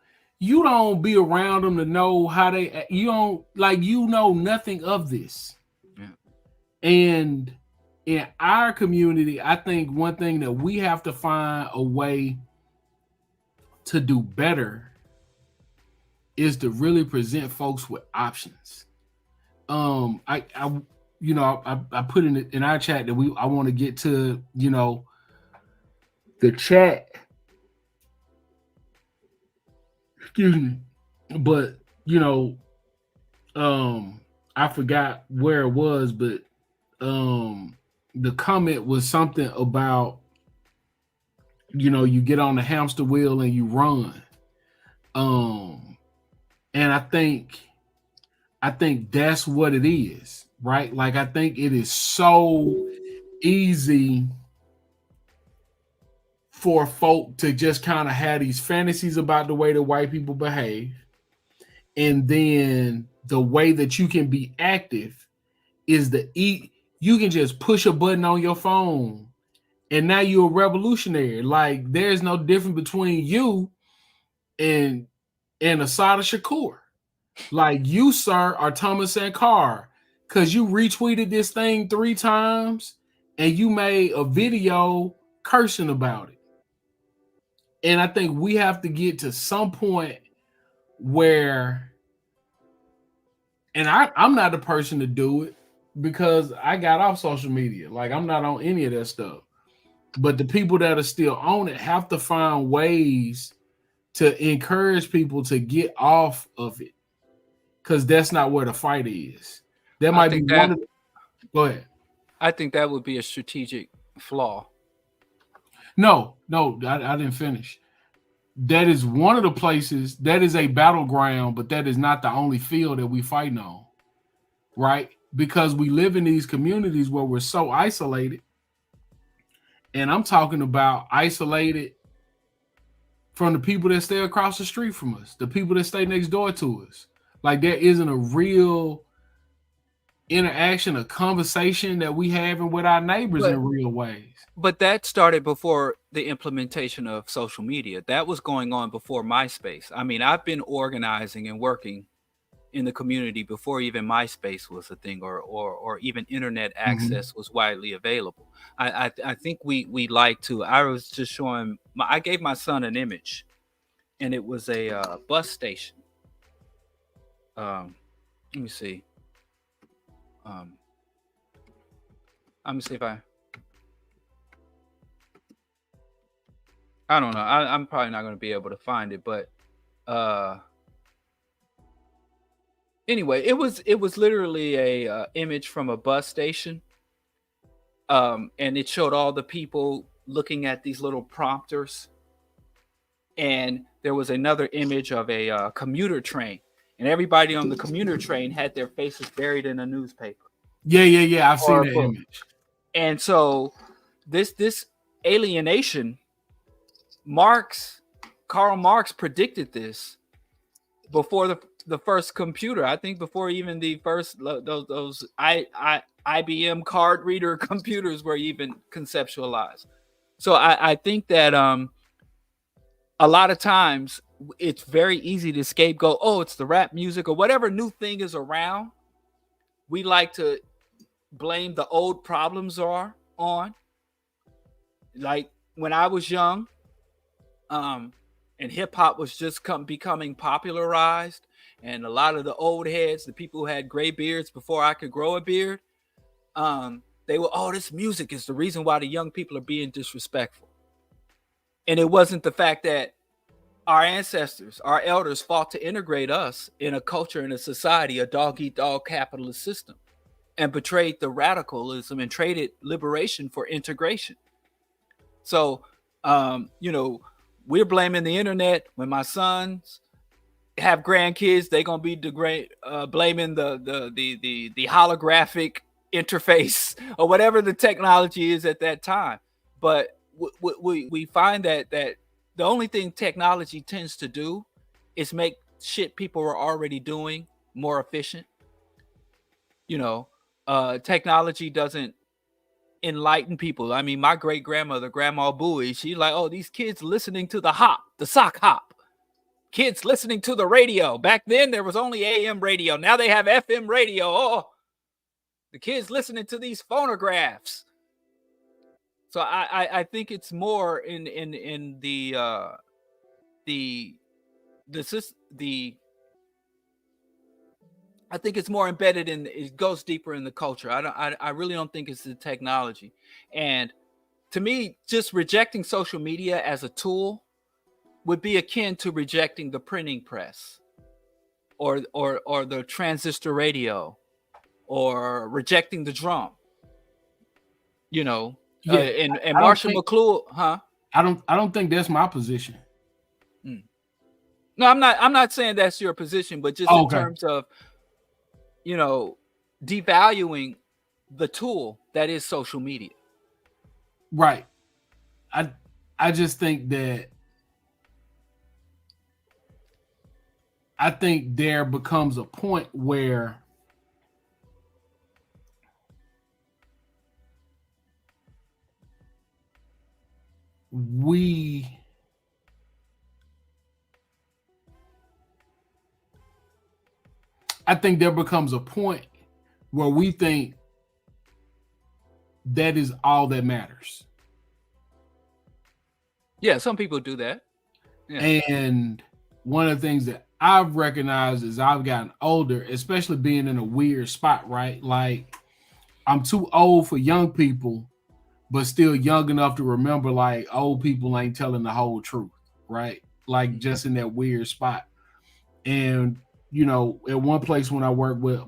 be around them to know how they. You don't, like, nothing of this. Yeah. And in our community, I think one thing that we have to find a way to do better is to really present folks with options. I put in our chat that I want to get to, the chat. Excuse me. But, I forgot where it was, but the comment was something about, you get on the hamster wheel and you run. And I think that's what it is, right? Like, I think it is so easy for folk to just kind of have these fantasies about the way the white people behave. And then the way that you can be active is you can just push a button on your phone and now you're a revolutionary. Like, there's no difference between you and Asada Shakur. Like, you, sir, are Thomas Sankar, because you retweeted this thing 3 times and you made a video cursing about it. And I think we have to get to some point where, and I'm not the person to do it because I got off social media. Like, I'm not on any of that stuff. But the people that are still on it have to find ways to encourage people to get off of it, because that's not where the fight is. That might be one of the, go ahead. I think that would be a strategic flaw. No, I didn't finish. That is one of the places, that is a battleground, but that is not the only field that we fighting on, right? Because we live in these communities where we're so isolated. And I'm talking about isolated from the people that stay across the street from us, the people that stay next door to us, Like there isn't a real interaction, a conversation that we having with our neighbors But in real ways. but that started before the implementation of social media. That was going on before MySpace. I mean, I've been organizing and working in the community before even MySpace was a thing, or even internet Mm-hmm. access was widely available. I think we like to. I was just showing. I gave my son an image, and it was a bus station. Let me see. Um, I'm gonna see if I don't know. I'm probably not gonna be able to find it, but uh anyway, it was literally a image from a bus station, and it showed all the people looking at these little prompters, and there was another image of a commuter train, and everybody on the commuter train had their faces buried in a newspaper Yeah. I've or seen a that book. image. And so this alienation, Marx, Karl Marx predicted this before the first computer. I think before even the first those IBM card reader computers were even conceptualized. So I think that a lot of times it's very easy to scapegoat. Oh, it's the rap music or whatever new thing is around. We like to blame the old problems are on. Like when I was young, um, and hip hop was just becoming popularized, and a lot of the old heads, the people who had gray beards before I could grow a beard, they were, oh, this music is the reason why the young people are being disrespectful. And it wasn't the fact that our ancestors, our elders fought to integrate us in a culture, in a society, a dog eat dog capitalist system, and betrayed the radicalism and traded liberation for integration. So, you know, we're blaming the internet. When my sons have grandkids, they're gonna be blaming the holographic interface or whatever the technology is at that time. But we find that the only thing technology tends to do is make shit people are already doing more efficient. You know, technology doesn't enlighten people. I mean, my great grandmother, Grandma Bowie, she's like, oh, these kids listening to the sock hop. Kids listening to the radio. Back then, there was only AM radio. Now they have FM radio. Oh, the kids listening to these phonographs. So I think it's more in the the I think it's more embedded in, it goes deeper in the culture. I really don't think it's the technology. And to me, just rejecting social media as a tool would be akin to rejecting the printing press, or the transistor radio, or rejecting the drum. You know, Yeah, and I don't Marshall think McLuhan, huh? I don't think that's my position. Mm. No, I'm not saying that's your position, but just Oh, in okay, terms of, you know, devaluing the tool that is social media. right. I I just think that I think there becomes a point where we I think there becomes a point where we think that is all that matters. Yeah, some people do that. Yeah. And one of the things that I've recognized as I've gotten older, especially being in a weird spot, right? Like I'm too old for young people, but still young enough to remember like old people ain't telling the whole truth, right? Like Mhm. just in that weird spot. And you know, at one place when I worked with a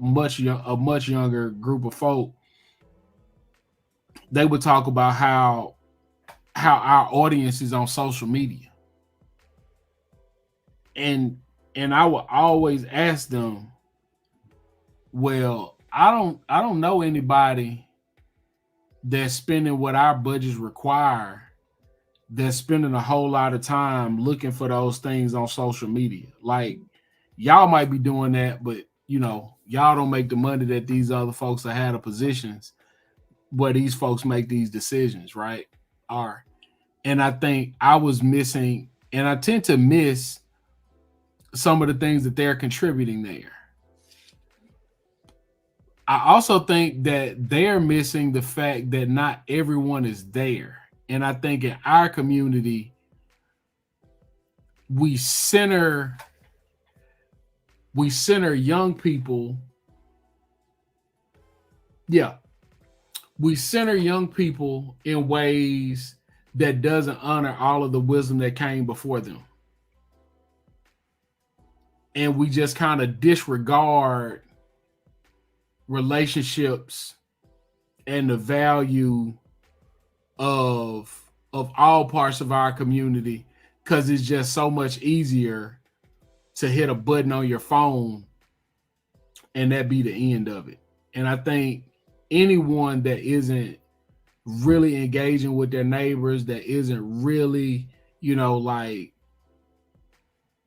much younger group of folk, they would talk about how our audience is on social media. And I would always ask them, well, I don't know anybody that's spending what our budgets require, that's spending a whole lot of time looking for those things on social media. Like, y'all might be doing that, but y'all don't make the money that these other folks that had the positions where these folks make these decisions, right? Are. And I think I was missing, and I tend to miss some of the things that they're contributing there. I also think that they're missing the fact that not everyone is there. And I think in our community, we center young people. Yeah. We center young people in ways that doesn't honor all of the wisdom that came before them. And we just kind of disregard relationships and the value of all parts of our community, because it's just so much easier to hit a button on your phone and that be the end of it. And I think anyone that isn't really engaging with their neighbors, that isn't really, like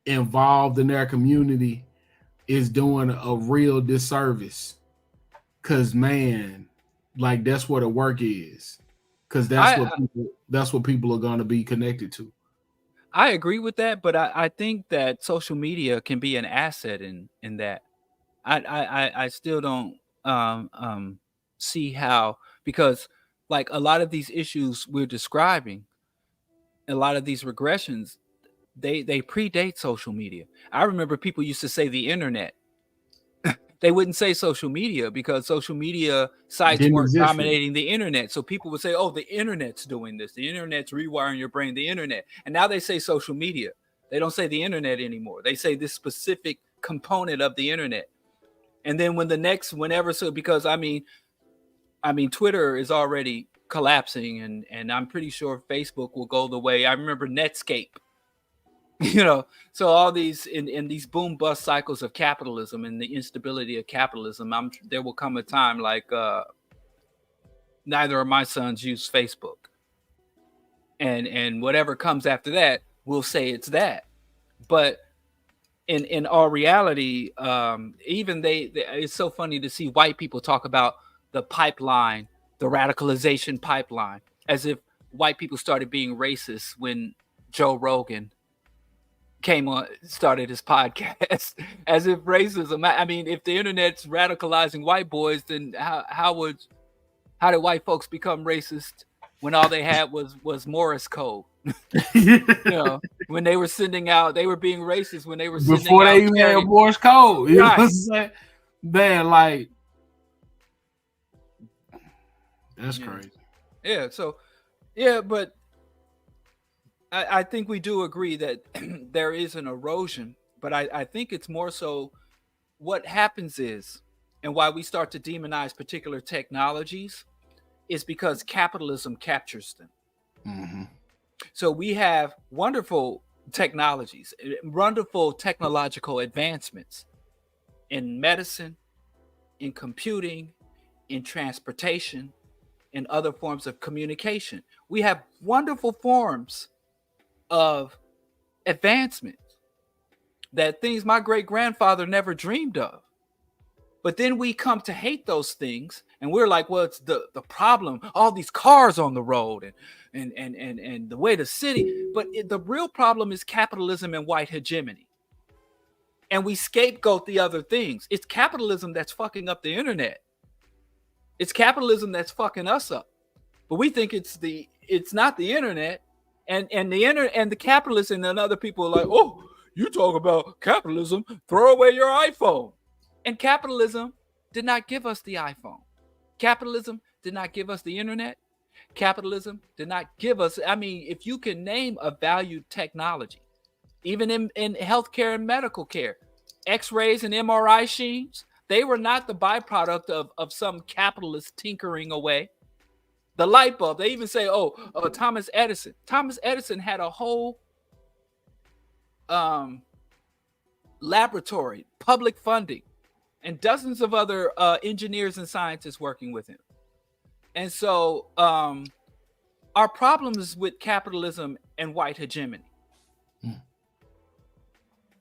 involved in their community, is doing a real disservice. Cause man, like that's what a work is. Cause that's what people are gonna be connected to. I agree with that, but I think that social media can be an asset in that. I still don't see how, because like a lot of these issues we're describing, a lot of these regressions, they predate social media. I remember people used to say the internet. They wouldn't say social media because social media sites weren't dominating the internet. So people would say, oh, the internet's doing this. The internet's rewiring your brain, the internet. And now they say social media. They don't say the internet anymore. They say this specific component of the internet. And then because I mean, Twitter is already collapsing, and I'm pretty sure Facebook will go the way. I remember Netscape. So all these in these boom bust cycles of capitalism and the instability of capitalism, there will come a time like neither of my sons use Facebook, and whatever comes after that, we'll say it's that. But in all reality, even it's so funny to see white people talk about the pipeline, the radicalization pipeline, as if white people started being racist when Joe Rogan started his podcast. As if racism, I mean, if the internet's radicalizing white boys, then how did white folks become racist when all they had was Morse code? When they were sending out, they were being racist when they were sending before they even had Morse code. You know what I'm saying? Man, like that's crazy. Yeah. So, yeah, but I think we do agree that there is an erosion, but I think it's more so what happens is, and why we start to demonize particular technologies, is because capitalism captures them. Mm-hmm. So we have wonderful technologies, wonderful technological advancements in medicine, in computing, in transportation, in other forms of communication. We have wonderful forms of advancement, that things my great-grandfather never dreamed of. But then we come to hate those things, and we're like, well, it's the problem, all these cars on the road and the way the city. But the real problem is capitalism and white hegemony. And we scapegoat the other things. It's capitalism that's fucking up the internet. It's capitalism that's fucking us up. But we think it's not the internet. And the capitalists and then other people are like, oh, you talk about capitalism, throw away your iPhone. And capitalism did not give us the iPhone. Capitalism did not give us the internet. Capitalism did not give us, I mean, if you can name a valued technology, even in healthcare and medical care, X-rays and MRI machines, they were not the byproduct of some capitalist tinkering away. The light bulb, they even say, Thomas Edison. Thomas Edison had a whole laboratory, public funding, and dozens of other engineers and scientists working with him. And so our problem is with capitalism and white hegemony.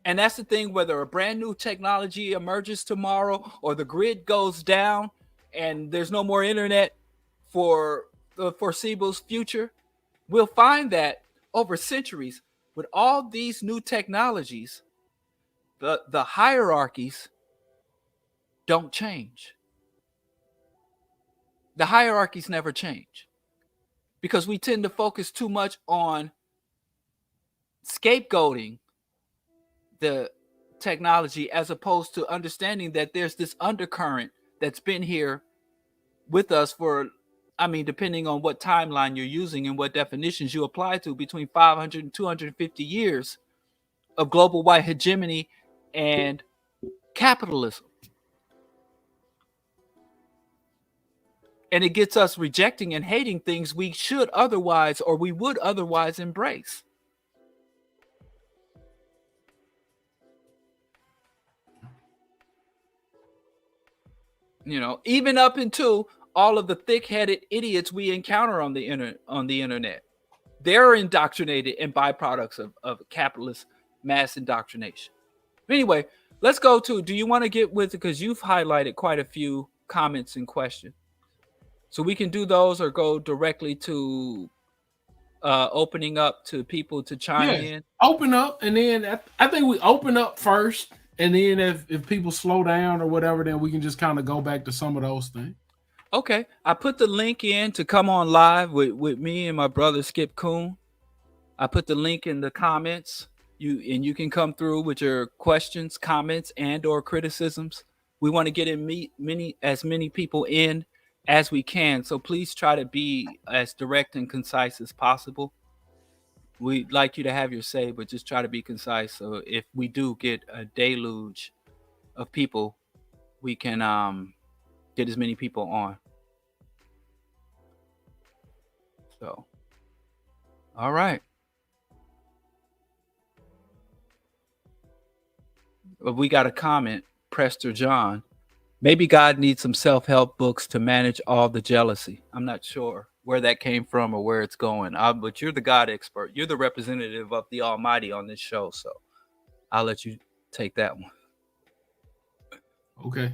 And that's the thing, whether a brand new technology emerges tomorrow or the grid goes down and there's no more internet for the foreseeable future, we'll find that over centuries, with all these new technologies, the hierarchies don't change. The hierarchies never change because we tend to focus too much on scapegoating the technology as opposed to understanding that there's this undercurrent that's been here with us for, I mean, depending on what timeline you're using and what definitions you apply to, between 500 and 250 years of global white hegemony and capitalism. And it gets us rejecting and hating things we should otherwise, or we would otherwise embrace. You know, even up into all of the thick-headed idiots we encounter on the internet. They're indoctrinated and byproducts of capitalist mass indoctrination. Anyway, let's go to, do you want to get with it? Because you've highlighted quite a few comments and questions. So we can do those or go directly to opening up to people to chime in. Open up, and then I think we open up first, and then if people slow down or whatever, then we can just kind of go back to some of those things. Okay, I put the link in to come on live with me and my brother Skipp Coon. I put the link in the comments. You can come through with your questions, comments, and or criticisms. We want to get as many people in as we can. So please try to be as direct and concise as possible. We'd like you to have your say, but just try to be concise. So if we do get a deluge of people, we can get as many people on. So, all right. We got a comment, Prester John. Maybe God needs some self-help books to manage all the jealousy. I'm not sure where that came from or where it's going. But you're the God expert. You're the representative of the Almighty on this show. So I'll let you take that one. Okay.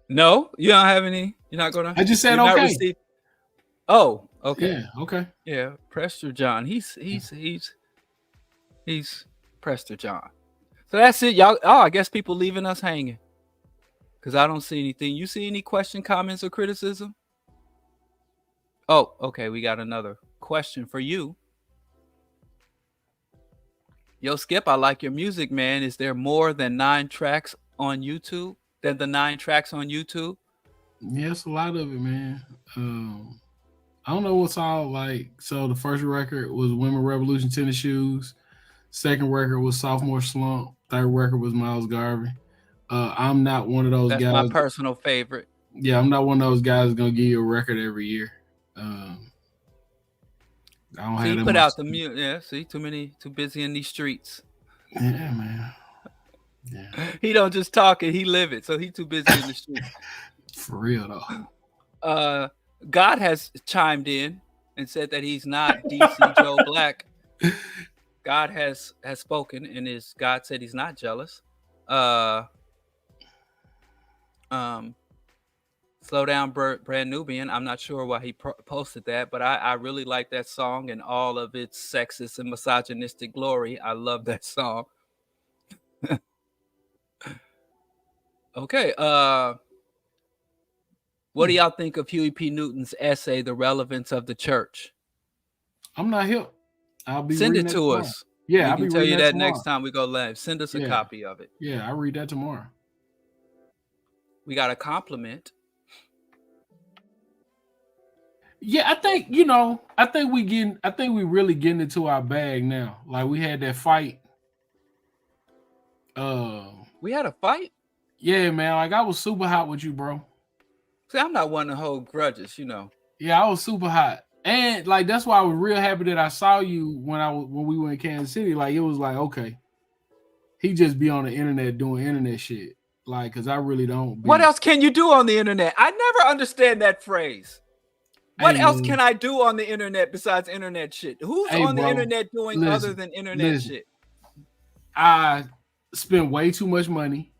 No, you don't have any. You're not gonna. I just said okay. Oh, okay. Yeah, okay. Yeah, Prester John. He's Prester John. So that's it, y'all. Oh, I guess people leaving us hanging because I don't see anything. You see any question, comments, or criticism? Oh, okay. We got another question for you. Yo, Skipp, I like your music, man. Is there more than 9 tracks on YouTube? Than the 9 tracks on YouTube? Yeah, it's a lot of it, man. I don't know what's all like. So the first record was Women Revolution Tennis Shoes. Second record was Sophomore Slump. Third record was Miles Garvey. I'm not one of those guys. That's my personal favorite. Yeah, I'm not one of those guys that's gonna give you a record every year. I don't have that. Put out the music. Yeah, see, too busy in these streets. Yeah, man. Yeah. He don't just talk it, he live it. So he too busy in the street. For real though. God has chimed in and said that he's not DC Joe Black. God has spoken, and God said he's not jealous. Slow Down Brand Nubian. I'm not sure why he posted that, but I really like that song and all of its sexist and misogynistic glory. I love that song. Okay. What do y'all think of Huey P. Newton's essay, The Relevance of the Church? I'm not hip. I'll be send it to us. Yeah, I'll be tell you that next time we go live. Send us a copy of it. Yeah, I'll read that tomorrow. We got a compliment. Yeah, I think we really getting into our bag now. Like we had that fight. We had a fight? Yeah, man. Like I was super hot with you, bro. See, I'm not one to hold grudges, you know. Yeah, I was super hot. And like that's why I was real happy that I saw you when we were in Kansas City. Like it was like, okay. He just be on the internet doing internet shit. Like, cause I really don't. What else can you do on the internet? I never understand that phrase. What else can I do on the internet besides internet shit? Who's on the internet doing other than internet shit? I spend way too much money.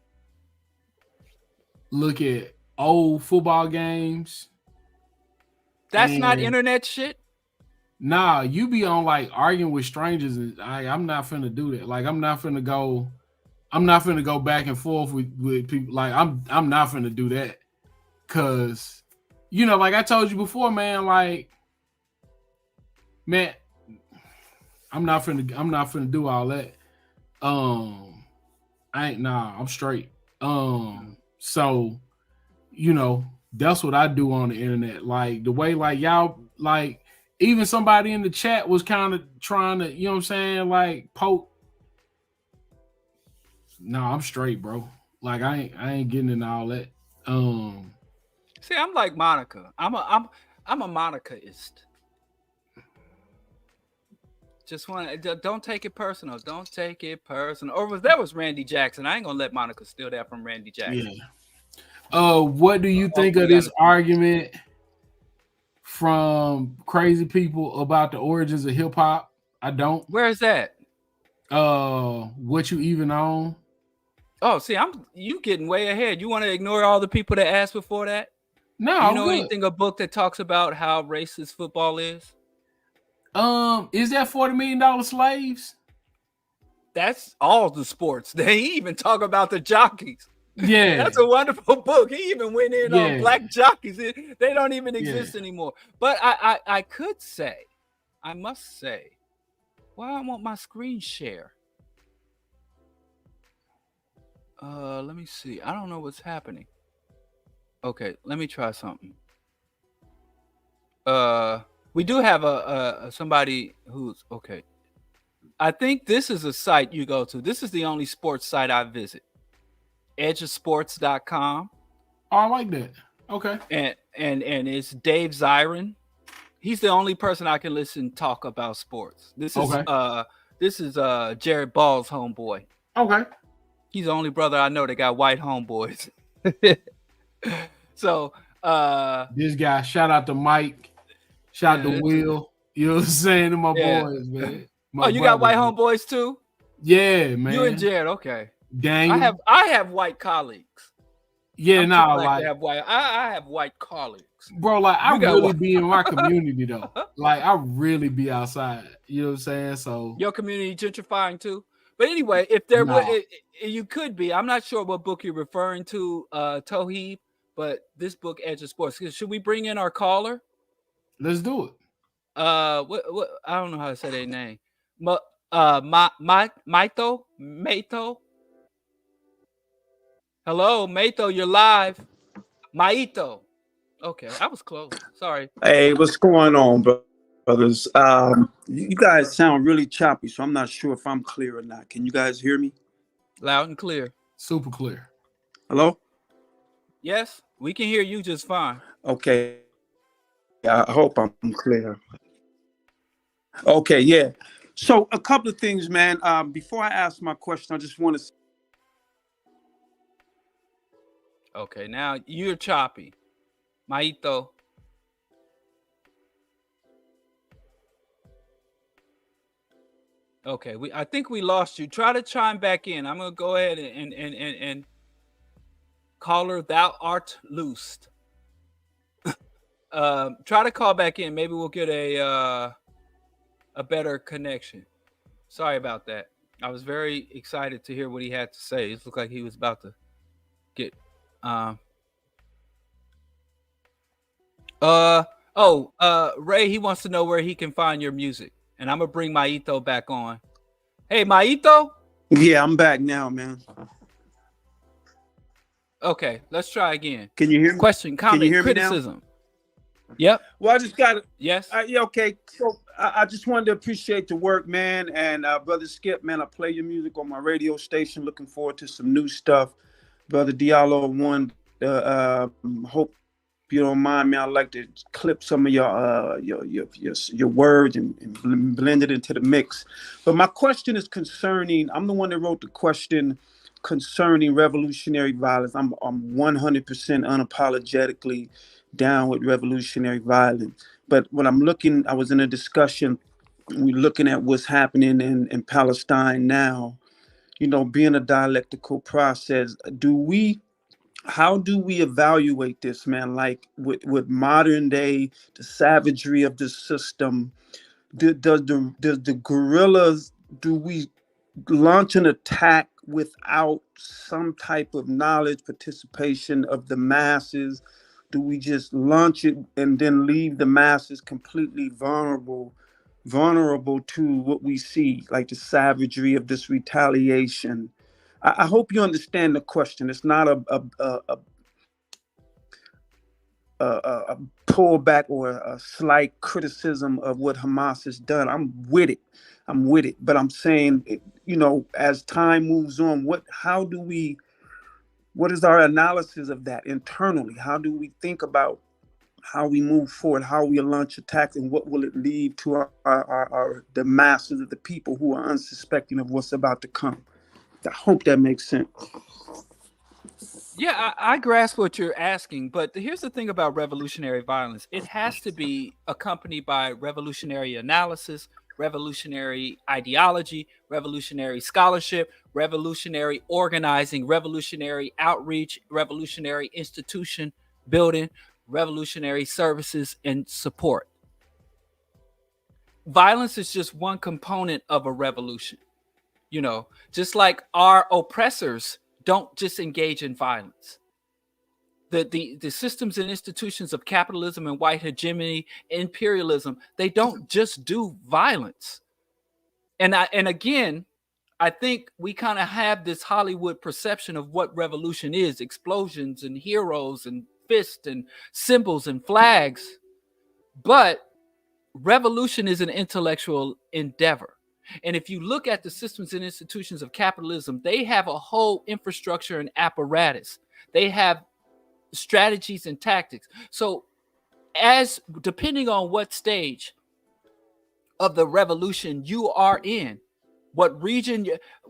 Look at old football games. That's not internet shit? Nah, you be on like arguing with strangers, and I'm not finna do that. Like I'm not finna go back and forth with people. Like I'm not finna do that. Cause like I told you before, man, like man, I'm not finna do all that. I'm straight. So that's what I do on the internet. Like the way like y'all like even somebody in the chat was kind of trying to, you know what I'm saying, like poke. No, I'm straight, bro. Like I ain't getting into all that. See, I'm like Monica. I'm a Monicaist. Just don't take it personal. Don't take it personal. Or that was Randy Jackson. I ain't gonna let Monica steal that from Randy Jackson. Yeah. What do you think of this argument from crazy people about the origins of hip hop? I don't. Where is that? What you even on? Oh, see, you getting way ahead. You want to ignore all the people that asked before that? No, you know anything a book that talks about how racist football is? Is that $40 million slaves? That's all the sports. They even talk about the jockeys. Yeah, that's a wonderful book. He even went in on black jockeys. They don't even exist anymore. But I could say, I must say, well, I want my screen share. Let me see. I don't know what's happening. Okay, let me try something. We do have a somebody who's okay. I think this is a site you go to. This is the only sports site I visit. edgeofsports.com. Oh, I like that. Okay. And it's Dave Zirin. He's the only person I can listen talk about sports. This is Jared Ball's homeboy. Okay. He's the only brother I know that got white homeboys. So this guy, shout out to Mike, shout out to Will. You know what I'm saying? To my boys, man. You got white homeboys too? Yeah, man. You and Jared, okay. Dang. I have white colleagues. Yeah, I have white colleagues. Bro, like I really be in my community though. Like I really be outside. You know what I'm saying? So your community gentrifying too. But anyway, if you could be. I'm not sure what book you're referring to, Toheeb, but this book, Edge of Sports. Should we bring in our caller? Let's do it. What I don't know how to say their name. Maito. Hello, Maito, you're live. Maito. Okay, I was close. Sorry. Hey, what's going on, brothers? You guys sound really choppy, so I'm not sure if I'm clear or not. Can you guys hear me? Loud and clear. Super clear. Hello? Yes, we can hear you just fine. Okay. I hope I'm clear. Okay, yeah. So a couple of things, man. Before I ask my question, I just want to. Okay, now you're choppy. Maito. Okay, I think we lost you. Try to chime back in. I'm gonna go ahead and caller, thou art loosed. Try to call back in. Maybe we'll get a better connection. Sorry about that. I was very excited to hear what he had to say. It looked like he was about to get Ray, he wants to know where he can find your music. And I'm gonna bring Maito back on. Hey, Maito? Yeah, I'm back now, man. Okay, let's try again. Can you hear me? Question, comment, criticism. Yep. Well, I just got it. Yes. Yeah, okay. So I just wanted to appreciate the work, man. And Brother Skipp, man, I play your music on my radio station. Looking forward to some new stuff. Brother Diallo, hope you don't mind me. I'd like to clip some of your words and blend it into the mix. But my question is concerning, I'm the one that wrote the question concerning revolutionary violence. I'm 100% unapologetically down with revolutionary violence. But when I was in a discussion, we're looking at what's happening in Palestine now, being a dialectical process. How do we evaluate this, man? Like with modern day, the savagery of the system, does the guerrillas, do we launch an attack without some type of knowledge, participation of the masses? Do we just launch it and then leave the masses completely vulnerable to what we see, like the savagery of this retaliation? I hope you understand the question. It's not a pullback or a slight criticism of what Hamas has done. I'm with it. But I'm saying, as time moves on, what is our analysis of that internally? How do we think about how we move forward, how we launch attacks, and what will it lead to the masses of the people who are unsuspecting of what's about to come? I hope that makes sense. Yeah, I grasp what you're asking, but here's the thing about revolutionary violence. It has to be accompanied by revolutionary analysis, revolutionary ideology, revolutionary scholarship, revolutionary organizing, revolutionary outreach, revolutionary institution building, revolutionary services and support. Violence is just one component of a revolution. Just like our oppressors don't just engage in violence. The systems and institutions of capitalism and white hegemony, imperialism, they don't just do violence. And again, I think we kind of have this Hollywood perception of what revolution is: explosions and heroes and fists and symbols and flags. But revolution is an intellectual endeavor. And if you look at the systems and institutions of capitalism, they have a whole infrastructure and apparatus. They have strategies and tactics. So depending on what stage of the revolution you are in, what region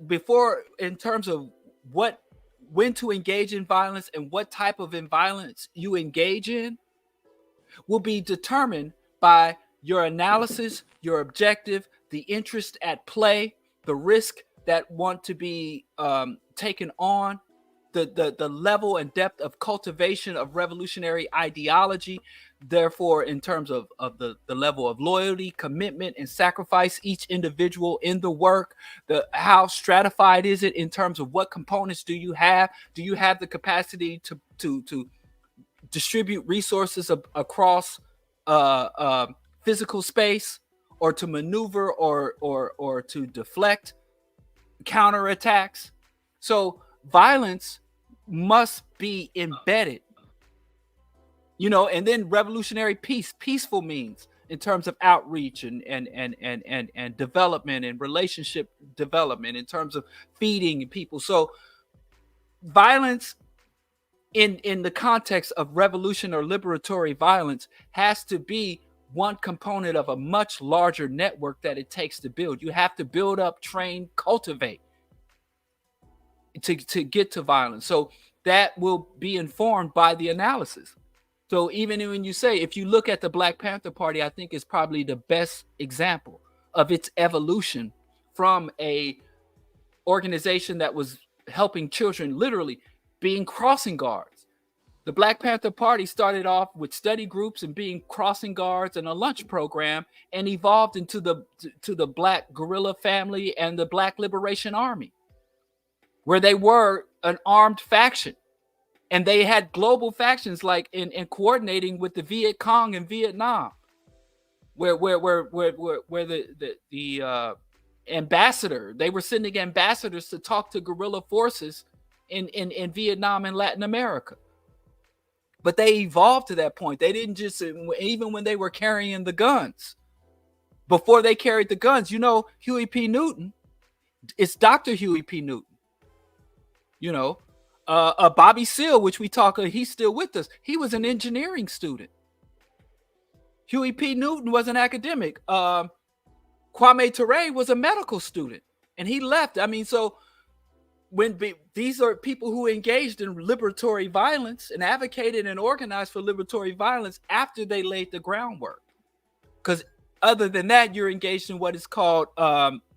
before, in terms of when to engage in violence and what type of violence you engage in, will be determined by your analysis, your objective, the interest at play, the risk that want to be taken on, the level and depth of cultivation of revolutionary ideology. Therefore, in terms of the level of loyalty, commitment, and sacrifice each individual in the work, how stratified is it in terms of what components do you have? Do you have the capacity to distribute resources across physical space, or to maneuver or to deflect counterattacks? So violence must be embedded, and then revolutionary peaceful means in terms of outreach and development and relationship development, in terms of feeding people. So violence in the context of revolution or liberatory violence has to be one component of a much larger network that it takes to build. You have to build up, train, cultivate to get to violence. So that will be informed by the analysis. So even when you say, if you look at the Black Panther Party, I think is probably the best example of its evolution from a organization that was helping children, literally being crossing guards. The Black Panther Party started off with study groups and being crossing guards and a lunch program, and evolved into the Black guerrilla family and the Black Liberation Army, where they were an armed faction. And they had global factions, like in coordinating with the Viet Cong in Vietnam, where the ambassador, they were sending ambassadors to talk to guerrilla forces in Vietnam and Latin America. But they evolved to that point. They didn't just, even when they were carrying the guns, before they carried the guns, Huey P. Newton, it's Dr. Huey P. Newton. Bobby Seale, which we talk, he's still with us. He was an engineering student. Huey P. Newton was an academic. Kwame Ture was a medical student, and he left. So these are people who engaged in liberatory violence and advocated and organized for liberatory violence after they laid the groundwork. Because other than that, you're engaged in what is called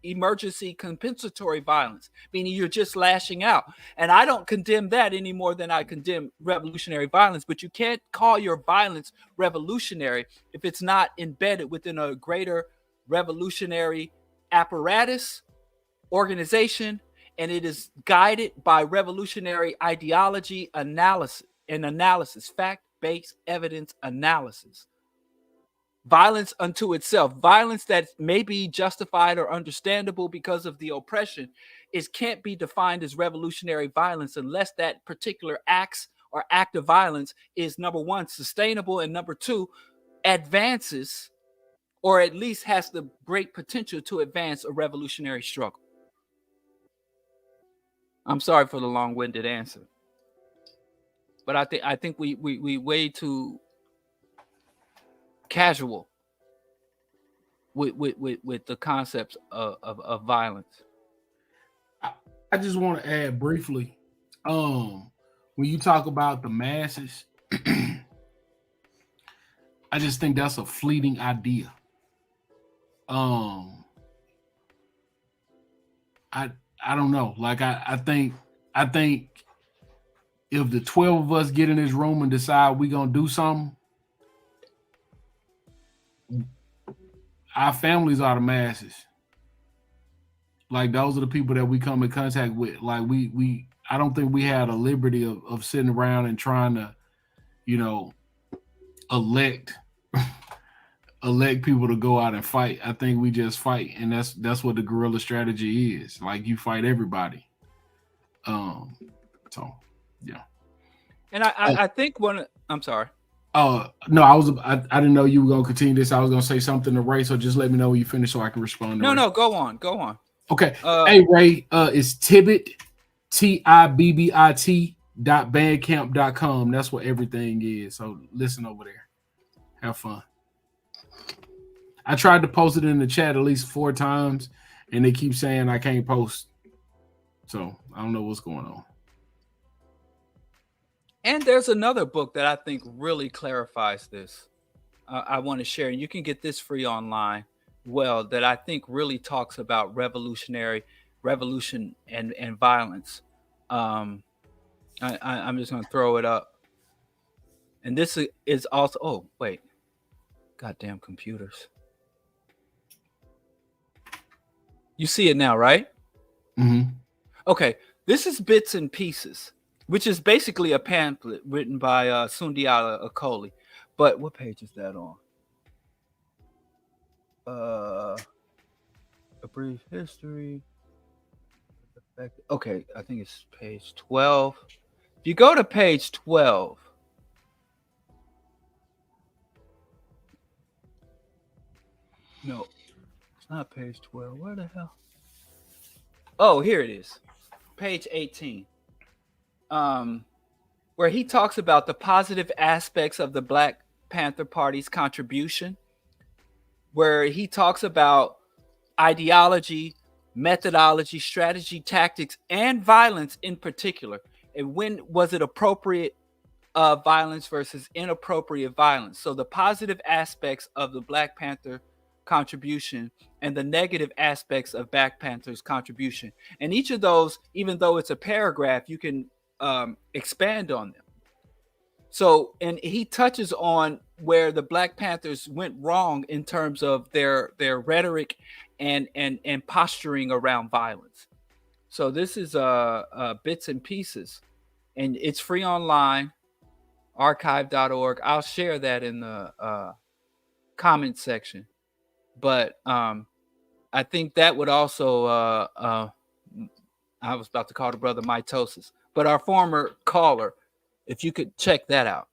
emergency compensatory violence, meaning you're just lashing out. And I don't condemn that any more than I condemn revolutionary violence, but you can't call your violence revolutionary if it's not embedded within a greater revolutionary apparatus, organization, and it is guided by revolutionary ideology, analysis, fact-based evidence analysis. Violence unto itself, violence that may be justified or understandable because of the oppression, can't be defined as revolutionary violence unless that particular act of violence is, number one, sustainable, and number two, advances, or at least has the great potential to advance a revolutionary struggle. I'm sorry for the long-winded answer, but I think we way too casual with the concepts of violence. I just want to add briefly, when you talk about the masses, I just think that's a fleeting idea. I don't know. Like I think if the 12 of us get in this room and decide we're gonna do something, our families are the masses. Like those are the people that we come in contact with. Like I don't think we had a liberty of sitting around and trying to, elect people to go out and fight. I think we just fight, and that's what the guerrilla strategy is. Like you fight everybody. So yeah. And I think I'm sorry. No, I didn't know you were gonna continue this. I was gonna say something to Ray, so just let me know when you finish so I can respond to Ray. No, go on. Okay. Hey Ray, it's Tibbit, TIBBIT.bandcamp.com. That's what everything is. So listen over there. Have fun. I tried to post it in the chat at least 4 times, and they keep saying I can't post. So I don't know what's going on. And there's another book that I think really clarifies this. I want to share. You can get this free online. Well, that I think really talks about revolution and violence. I'm just going to throw it up. And this is also, oh, wait. Goddamn computers. You see it now, right? Mm-hmm. Okay. This is Bits and Pieces, which is basically a pamphlet written by Diallo Akoli. But what page is that on? A brief history. Okay, I think it's page 12. If you go to page 12, no, it's not page 12. Where the hell? Oh, here it is. Page 18. Where he talks about the positive aspects of the Black Panther Party's contribution, where he talks about ideology, methodology, strategy, tactics, and violence in particular. And when was it appropriate violence versus inappropriate violence? So the positive aspects of the Black Panther contribution and the negative aspects of Black Panther's contribution. And each of those, even though it's a paragraph, you can expand on them. So, and he touches on where the Black Panthers went wrong in terms of their rhetoric and posturing around violence. So this is Bits and Pieces, and it's free online, archive.org. I'll share that in the comment section. But I think that would also, I was about to call the brother mitosis, but our former caller, if you could check that out.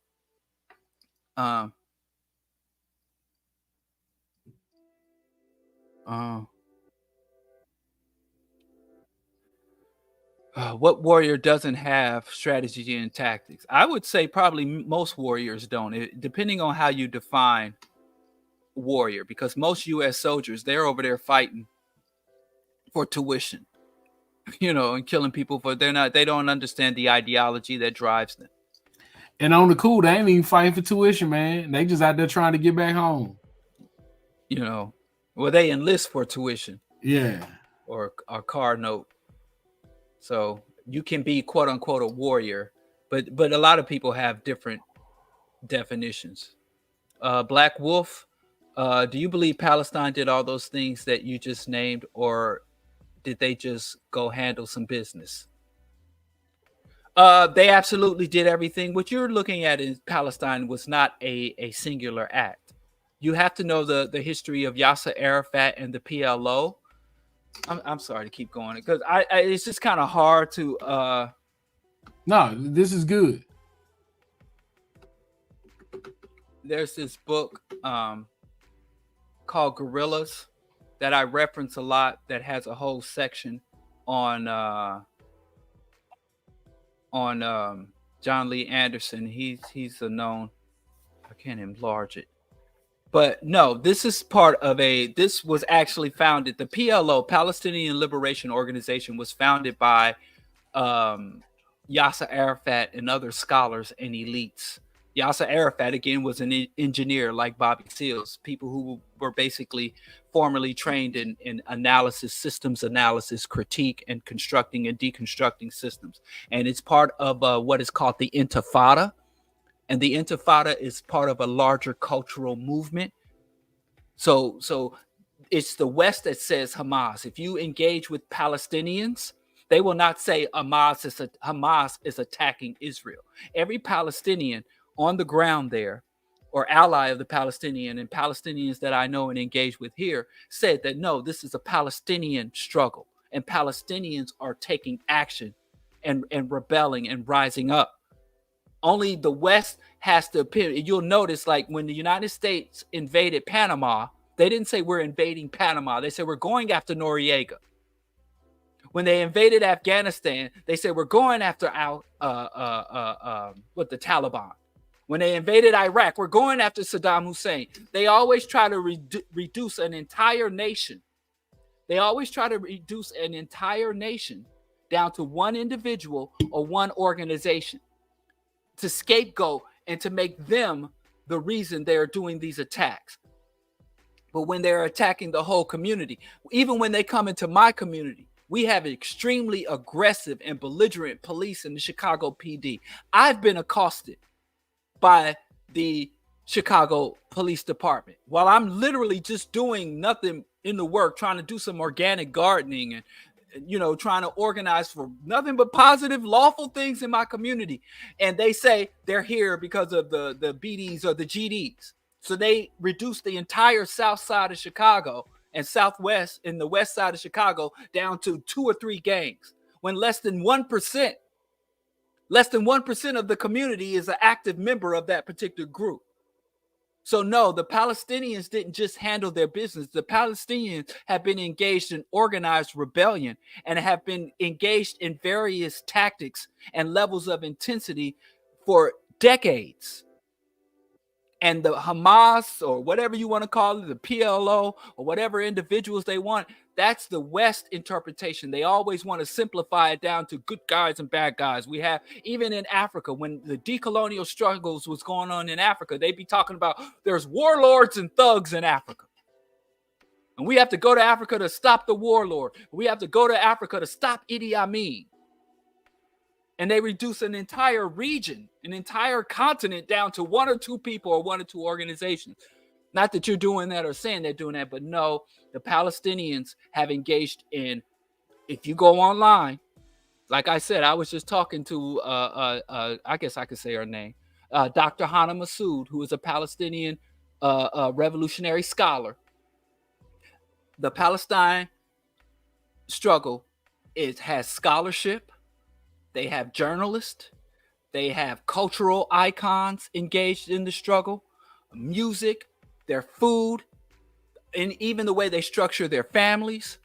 What warrior doesn't have strategy and tactics? I would say probably most warriors don't, depending on how you define warrior, because most U.S. soldiers, they're over there fighting for tuition. and killing people they don't understand the ideology that drives them. And on the cool, they ain't even fighting for tuition, man. They just out there trying to get back home. Well, they enlist for tuition. Yeah. Or a car note. So you can be quote unquote a warrior, but a lot of people have different definitions. Black Wolf, do you believe Palestine did all those things that you just named, or did they just go handle some business? They absolutely did everything. What you're looking at in Palestine was not a singular act. You have to know the history of Yasser Arafat and the PLO. I'm sorry to keep going because it's just kind of hard to. No, this is good. There's this book called Gorillas that I reference a lot that has a whole section on John Lee Anderson. He's a known. I can't enlarge it. But no, this is part of this was actually founded. The PLO, Palestinian Liberation Organization, was founded by Yasser Arafat and other scholars and elites. Yasser Arafat, again, was an engineer like Bobby Seals, people who were basically formerly trained in analysis, systems analysis, critique, and constructing and deconstructing systems. And it's part of what is called the Intifada. And the Intifada is part of a larger cultural movement. So it's the West that says Hamas. If you engage with Palestinians, they will not say Hamas is attacking Israel. Every Palestinian on the ground there, or ally of the Palestinian, and Palestinians that I know and engage with here, said that no, this is a Palestinian struggle, and Palestinians are taking action and rebelling and rising up. Only the West has to appear. You'll notice, like when the United States invaded Panama, they didn't say we're invading Panama. They said we're going after Noriega. When they invaded Afghanistan, they said we're going after the Taliban. When they invaded Iraq, we're going after Saddam Hussein. They always try to reduce an entire nation. They always try to reduce an entire nation down to one individual or one organization, to scapegoat and to make them the reason they're doing these attacks. But when they're attacking the whole community, even when they come into my community, we have extremely aggressive and belligerent police in the Chicago PD. I've been accosted by the Chicago Police Department while I'm literally just doing nothing in the work, trying to do some organic gardening and trying to organize for nothing but positive, lawful things in my community. And they say they're here because of the BDs or the GDs. So they reduced the entire south side of Chicago and southwest and the west side of Chicago down to 2 or 3 gangs, when less than 1% of the community is an active member of that particular group. So no, the Palestinians didn't just handle their business. The Palestinians have been engaged in organized rebellion and have been engaged in various tactics and levels of intensity for decades. And the Hamas, or whatever you want to call it, the PLO, or whatever individuals they want, that's the West interpretation. They always want to simplify it down to good guys and bad guys. We have, even in Africa, when the decolonial struggles was going on in Africa, they'd be talking about there's warlords and thugs in Africa. And we have to go to Africa to stop the warlord. We have to go to Africa to stop Idi Amin. And they reduce an entire region, an entire continent down to 1 or 2 people or 1 or 2 organizations. Not that you're doing that or saying they're doing that, but no, the Palestinians have engaged in, if you go online, like I said, I was just talking to, I guess I could say her name, Dr. Hana Massoud, who is a Palestinian revolutionary scholar. The Palestine struggle has scholarship. They have journalists. They have cultural icons engaged in the struggle, music, their food, and even the way they structure their families.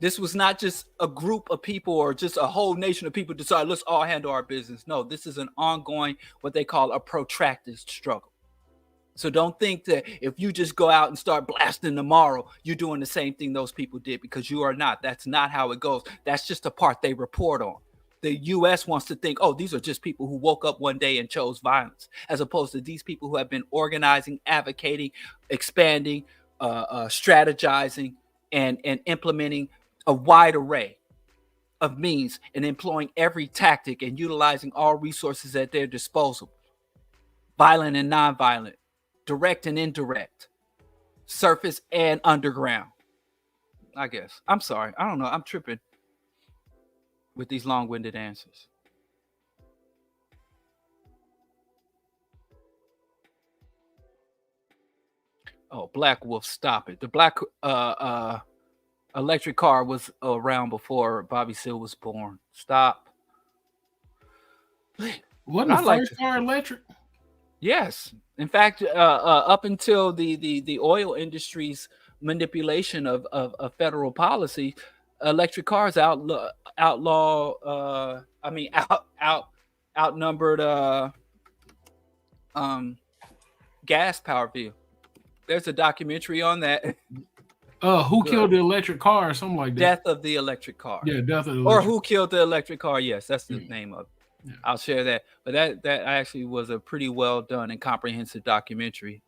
This was not just a group of people or just a whole nation of people decide, let's all handle our business. No, this is an ongoing, what they call a protracted struggle. So don't think that if you just go out and start blasting tomorrow, you're doing the same thing those people did, because you are not. That's not how it goes. That's just the part they report on. The U.S. wants to think, oh, these are just people who woke up one day and chose violence, as opposed to these people who have been organizing, advocating, expanding, strategizing, and implementing a wide array of means and employing every tactic and utilizing all resources at their disposal, violent and nonviolent, direct and indirect, surface and underground. I guess. I'm sorry. I don't know. I'm tripping with these long-winded answers. Oh, Black Wolf, stop it. The black electric car was around before Bobby Seale was born. Stop. Wasn't the first car electric? Yes. In fact, up until the oil industry's manipulation of federal policy, electric cars outnumbered gas powered vehicles. There's a documentary on that. Who killed the electric car or something like that? Death of the Electric Car. Yeah, Death of the Electric Or Who Killed the Electric Car. Yes, that's the name of it. Yeah. I'll share that. But that actually was a pretty well done and comprehensive documentary,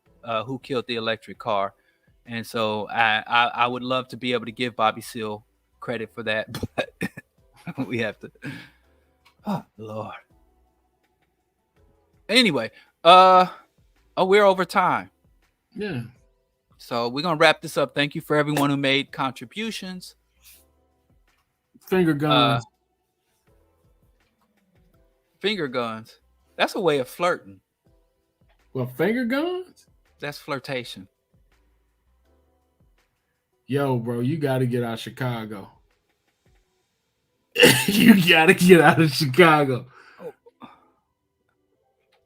Who Killed the Electric Car. And so I would love to be able to give Bobby Seale credit for that, but we have to. Oh, Lord. Anyway, we're over time. Yeah. So we're gonna wrap this up. Thank you for everyone who made contributions. Finger guns. Finger guns. That's a way of flirting. Well, finger guns? That's flirtation. Yo, bro, you got to get out of Chicago. You got to get out of Chicago.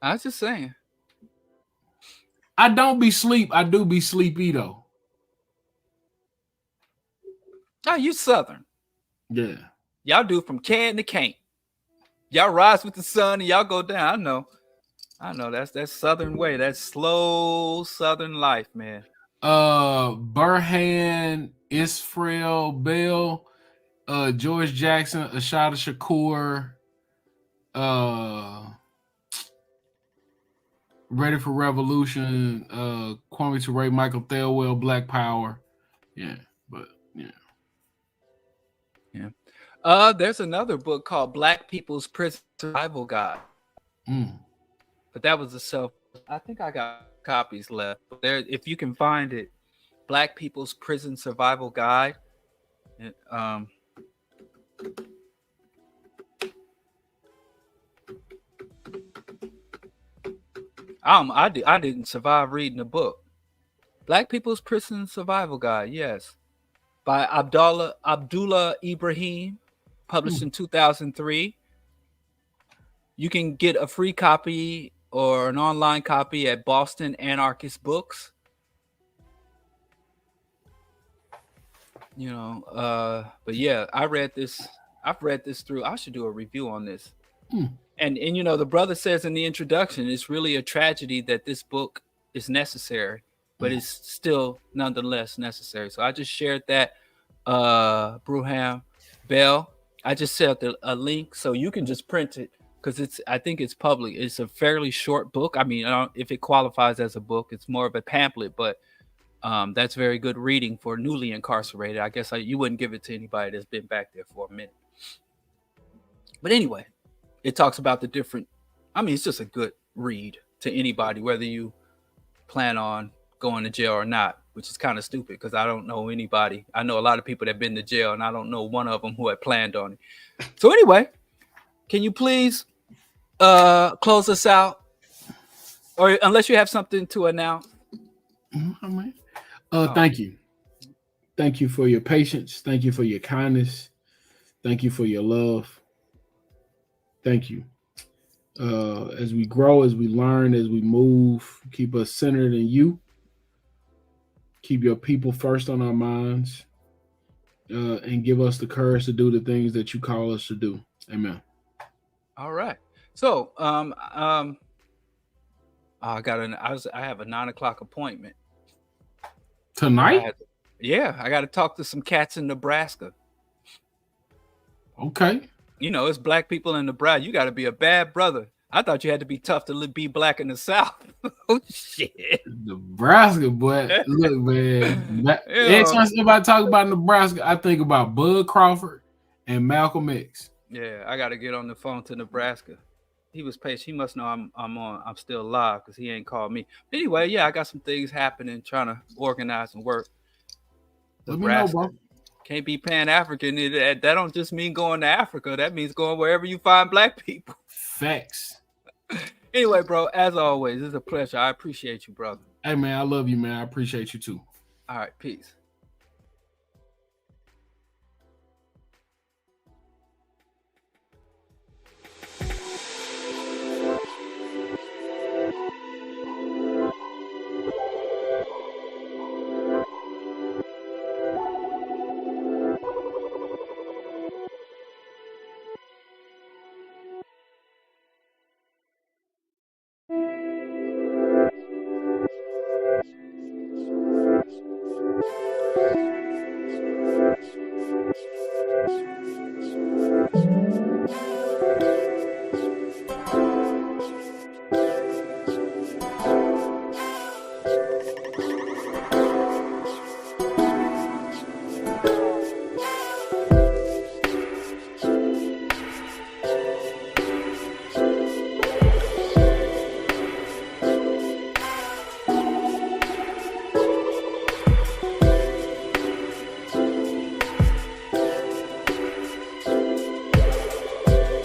I was just saying. I don't be sleep. I do be sleepy, though. Oh, you Southern. Yeah. Y'all do from can to can't. Y'all rise with the sun and y'all go down. I know. That's Southern way. That's slow Southern life, man. Burhan, Israel Bell, George Jackson, Ashada Shakur, Ready for Revolution, Kwame Ture, Michael Thelwell, Black Power. Yeah, but yeah. There's another book called Black People's Prison Survival Guide. But that was I think I got copies left. There, if you can find it, Black People's Prison Survival Guide. I didn't survive reading the book. Black People's Prison Survival Guide, yes. By Abdullah Ibrahim, published in 2003. You can get a free copy or an online copy at Boston Anarchist Books. But yeah, I've read this through. I should do a review on this. And the brother says in the introduction, it's really a tragedy that this book is necessary, but it's still nonetheless necessary. So I just shared that, Bruham Bell. I just set a link so you can just print it, because I think it's public. It's a fairly short book. I mean, if it qualifies as a book, it's more of a pamphlet, but that's very good reading for newly incarcerated. I guess you wouldn't give it to anybody that's been back there for a minute. But anyway, it talks about the different. I mean, it's just a good read to anybody, whether you plan on going to jail or not, which is kind of stupid because I don't know anybody. I know a lot of people that have been to jail, and I don't know one of them who had planned on it. So anyway, can you please close us out? Or unless you have something to announce. Thank you. Thank you for your patience. Thank you for your kindness. Thank you for your love. Thank you. As we grow, as we learn, as we move, keep us centered in you. Keep your people first on our minds, and give us the courage to do the things that you call us to do. Amen. All right. So, I have a 9:00 appointment Tonight? I got to talk to some cats in Nebraska. Okay. You know, it's black people in Nebraska. You got to be a bad brother. I thought you had to be tough to be black in the South. Oh shit, Nebraska, but look, man. Anytime somebody talk about Nebraska, I think about Bud Crawford and Malcolm X. Yeah, I got to get on the phone to Nebraska. He was patient. He must know I'm still alive because he ain't called me. Anyway, yeah, I got some things happening, trying to organize and work. Nebraska. Let me know, bro. Can't be Pan-African. That don't just mean going to Africa. That means going wherever you find black people. Facts. Anyway, bro, as always, it's a pleasure. I appreciate you, brother. Hey, man, I love you, man. I appreciate you too. All right, peace.